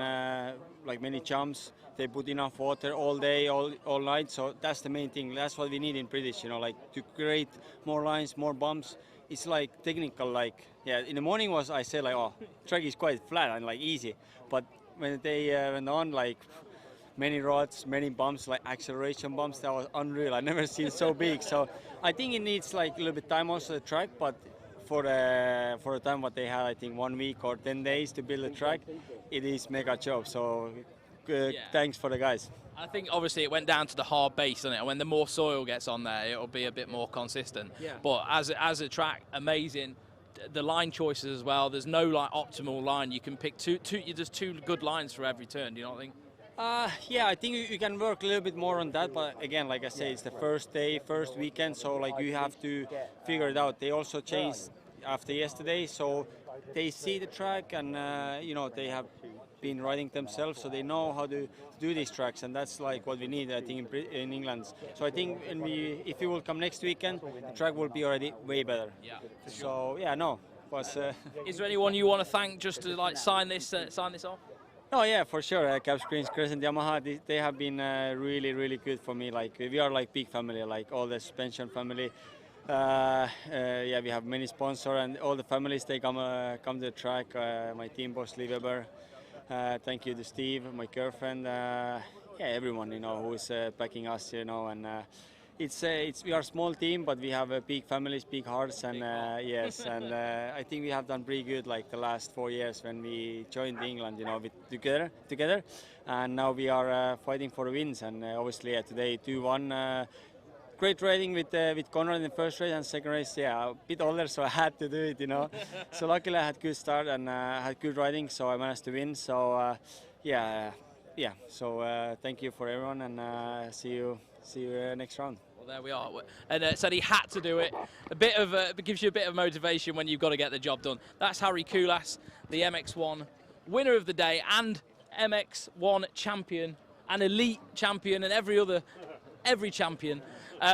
like many jumps. They put enough water all day, all night. So that's the main thing. That's what we need in British, you know, like to create more lines, more bumps. It's like technical, like, yeah, in the morning I said like, oh, track is quite flat and like easy. But when they went on, like many rods, many bumps, like acceleration bumps, that was unreal. I never seen so big. So I think it needs like a little bit time also the track, but for the time what they had, I think 1 week or 10 days to build a track, it is mega job. So thanks for the guys. I think obviously it went down to the hard base, didn't it? When the more soil gets on there, it'll be a bit more consistent. Yeah. But as a track, amazing. The line choices as well. There's no like optimal line. You can pick there's 2 good lines for every turn. Do you not think? Yeah, I think you can work a little bit more on that. But again, like I say, it's the first day, first weekend, so like you have to figure it out. They also changed after yesterday, so they see the track and you know, they have been riding themselves, so they know how to do these tracks, and that's like what we need, I think, in England. So I think if you will come next weekend, the track will be already way better. Yeah. So yeah, no. Is there anyone you want to thank just to like sign this off? Oh yeah, for sure. Cap Screens, Crescent, Yamaha, they have been really, really good for me. Like we are like big family, like all the suspension family. Yeah, we have many sponsors and all the families. They come to the track. My team boss, Lee Weber. Thank you to Steve, my girlfriend. Yeah, everyone, you know, who is backing us, you know, and we are a small team, but we have big families, big hearts, and yes, and I think we have done pretty good, like the last 4 years when we joined England, you know, together, and now we are fighting for wins, and obviously today 2-1. Great riding with Conrad in the first race, and second race, yeah, a bit older, so I had to do it, you know. So luckily I had good start and had good riding, so I managed to win. So yeah. So thank you for everyone, and see you next round. Well, there we are. And said he had to do it. It gives you a bit of motivation when you've got to get the job done. That's Harri Kullas, the MX1 winner of the day and MX1 champion, and elite champion, and every champion.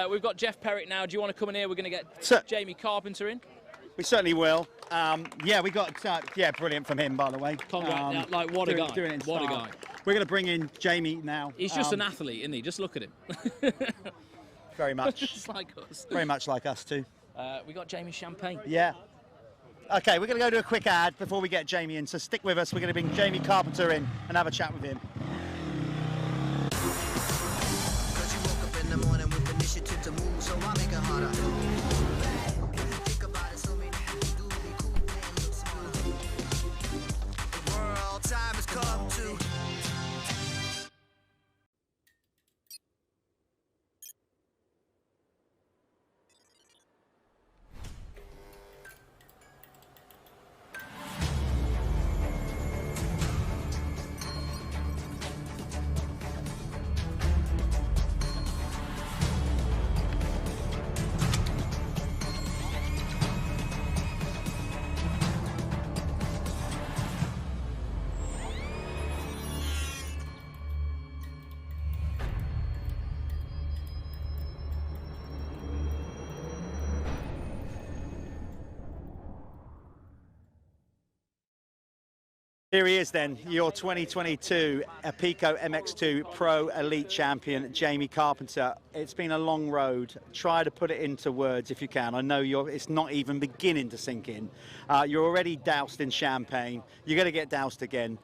We've got Jeff Perrick now. Do you want to come in here? We're going to get Jamie Carpenter in. We certainly will. Yeah, we got brilliant from him, by the way. Conrad, like what a guy! Doing it in what style. a guy! We're going to bring in Jamie now. He's just an athlete, isn't he? Just look at him. Very much. Just like us. Very much like us too. We got Jamie Champagne. Yeah. Okay, we're going to go to a quick ad before we get Jamie in. So stick with us. We're going to bring Jamie Carpenter in and have a chat with him. To move, so I make it harder. Think about it, so many people do be cool and look smart. The world time has come to. Here he is then, your 2022 Pico MX2 Pro Elite Champion, Jamie Carpenter. It's been a long road. Try to put it into words if you can. I know it's not even beginning to sink in. You're already doused in champagne. You're going to get doused again.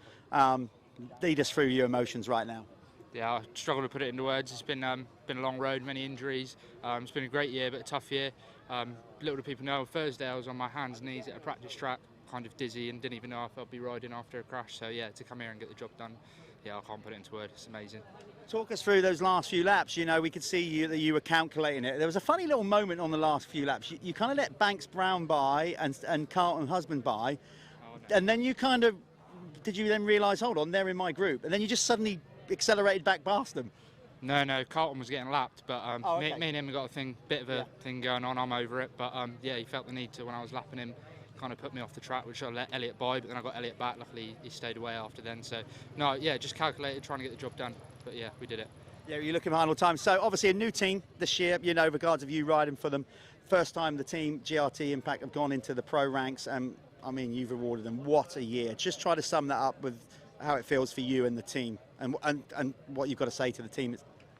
Lead us through your emotions right now. Yeah, I struggle to put it into words. It's been a long road, many injuries. It's been a great year, but a tough year. Little do people know, Thursday I was on my hands and knees at a practice track, kind of dizzy and didn't even know if I'd be riding after a crash. So yeah, to come here and get the job done, yeah, I can't put it into words. It's amazing. Talk us through those last few laps. You know, we could see that you were calculating it. There was a funny little moment on the last few laps. You kind of let Banks Brown by and Carlton Husband by, and then you kind of, did you then realise, hold on, they're in my group, and then you just suddenly accelerated back past them? No, Carlton was getting lapped, but okay. me and him have got a bit of a thing going on. I'm over it, but yeah, he felt the need to when I was lapping him. Kind of put me off the track, which I let Elliot by, but then I got Elliot back. Luckily, he stayed away after then. So, no, yeah, just calculated, trying to get the job done. But yeah, we did it. Yeah, you're looking behind all the time. So obviously a new team this year, you know, regards of you riding for them. First time the team, GRT Impact, have gone into the pro ranks. I mean, you've rewarded them. What a year. Just try to sum that up with how it feels for you and the team and what you've got to say to the team.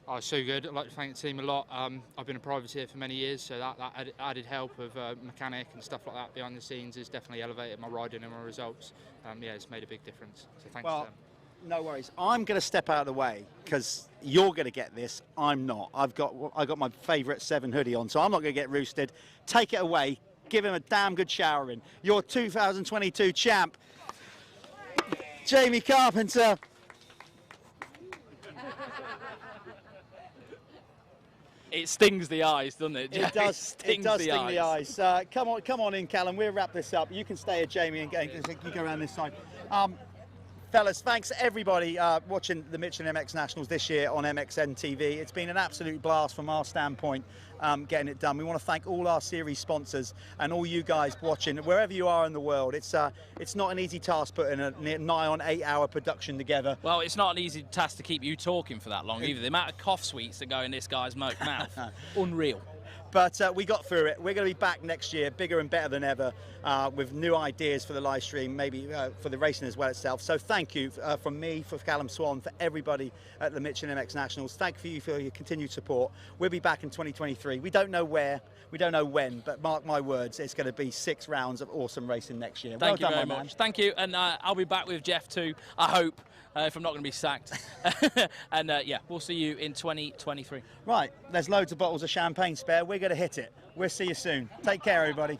Oh, so good. I'd like to thank the team a lot. I've been a privateer for many years, so that added help of mechanic and stuff like that behind the scenes has definitely elevated my riding and my results. Yeah, it's made a big difference. So thanks to them. No worries. I'm going to step out of the way because you're going to get this. I'm not. I've got my favourite 7 hoodie on, so I'm not going to get roosted. Take it away. Give him a damn good showering. Your 2022 champ, Jamie Carpenter. It stings the eyes, doesn't it? It does sting the eyes. Come on in, Callum. We'll wrap this up. You can stay at Jamie and you go around this side. Fellas, thanks everybody watching the Michelin MX Nationals this year on MXN TV. It's been an absolute blast from our standpoint getting it done. We want to thank all our series sponsors and all you guys watching, wherever you are in the world. It's not an easy task putting a nigh on 8-hour production together. Well, it's not an easy task to keep you talking for that long either. The amount of cough sweets that go in this guy's mouth, unreal. But we got through it. We're going to be back next year, bigger and better than ever, with new ideas for the live stream, maybe for the racing as well itself. So thank you from me, for Callum Swan, for everybody at the Michelin MX Nationals. Thank you for your continued support. We'll be back in 2023. We don't know where, we don't know when, but mark my words, it's going to be 6 rounds of awesome racing next year. Thank you very much. Thank you, and I'll be back with Jeff too, I hope. If I'm not going to be sacked. And yeah, we'll see you in 2023. Right, there's loads of bottles of champagne spare. We're going to hit it. We'll see you soon. Take care, everybody.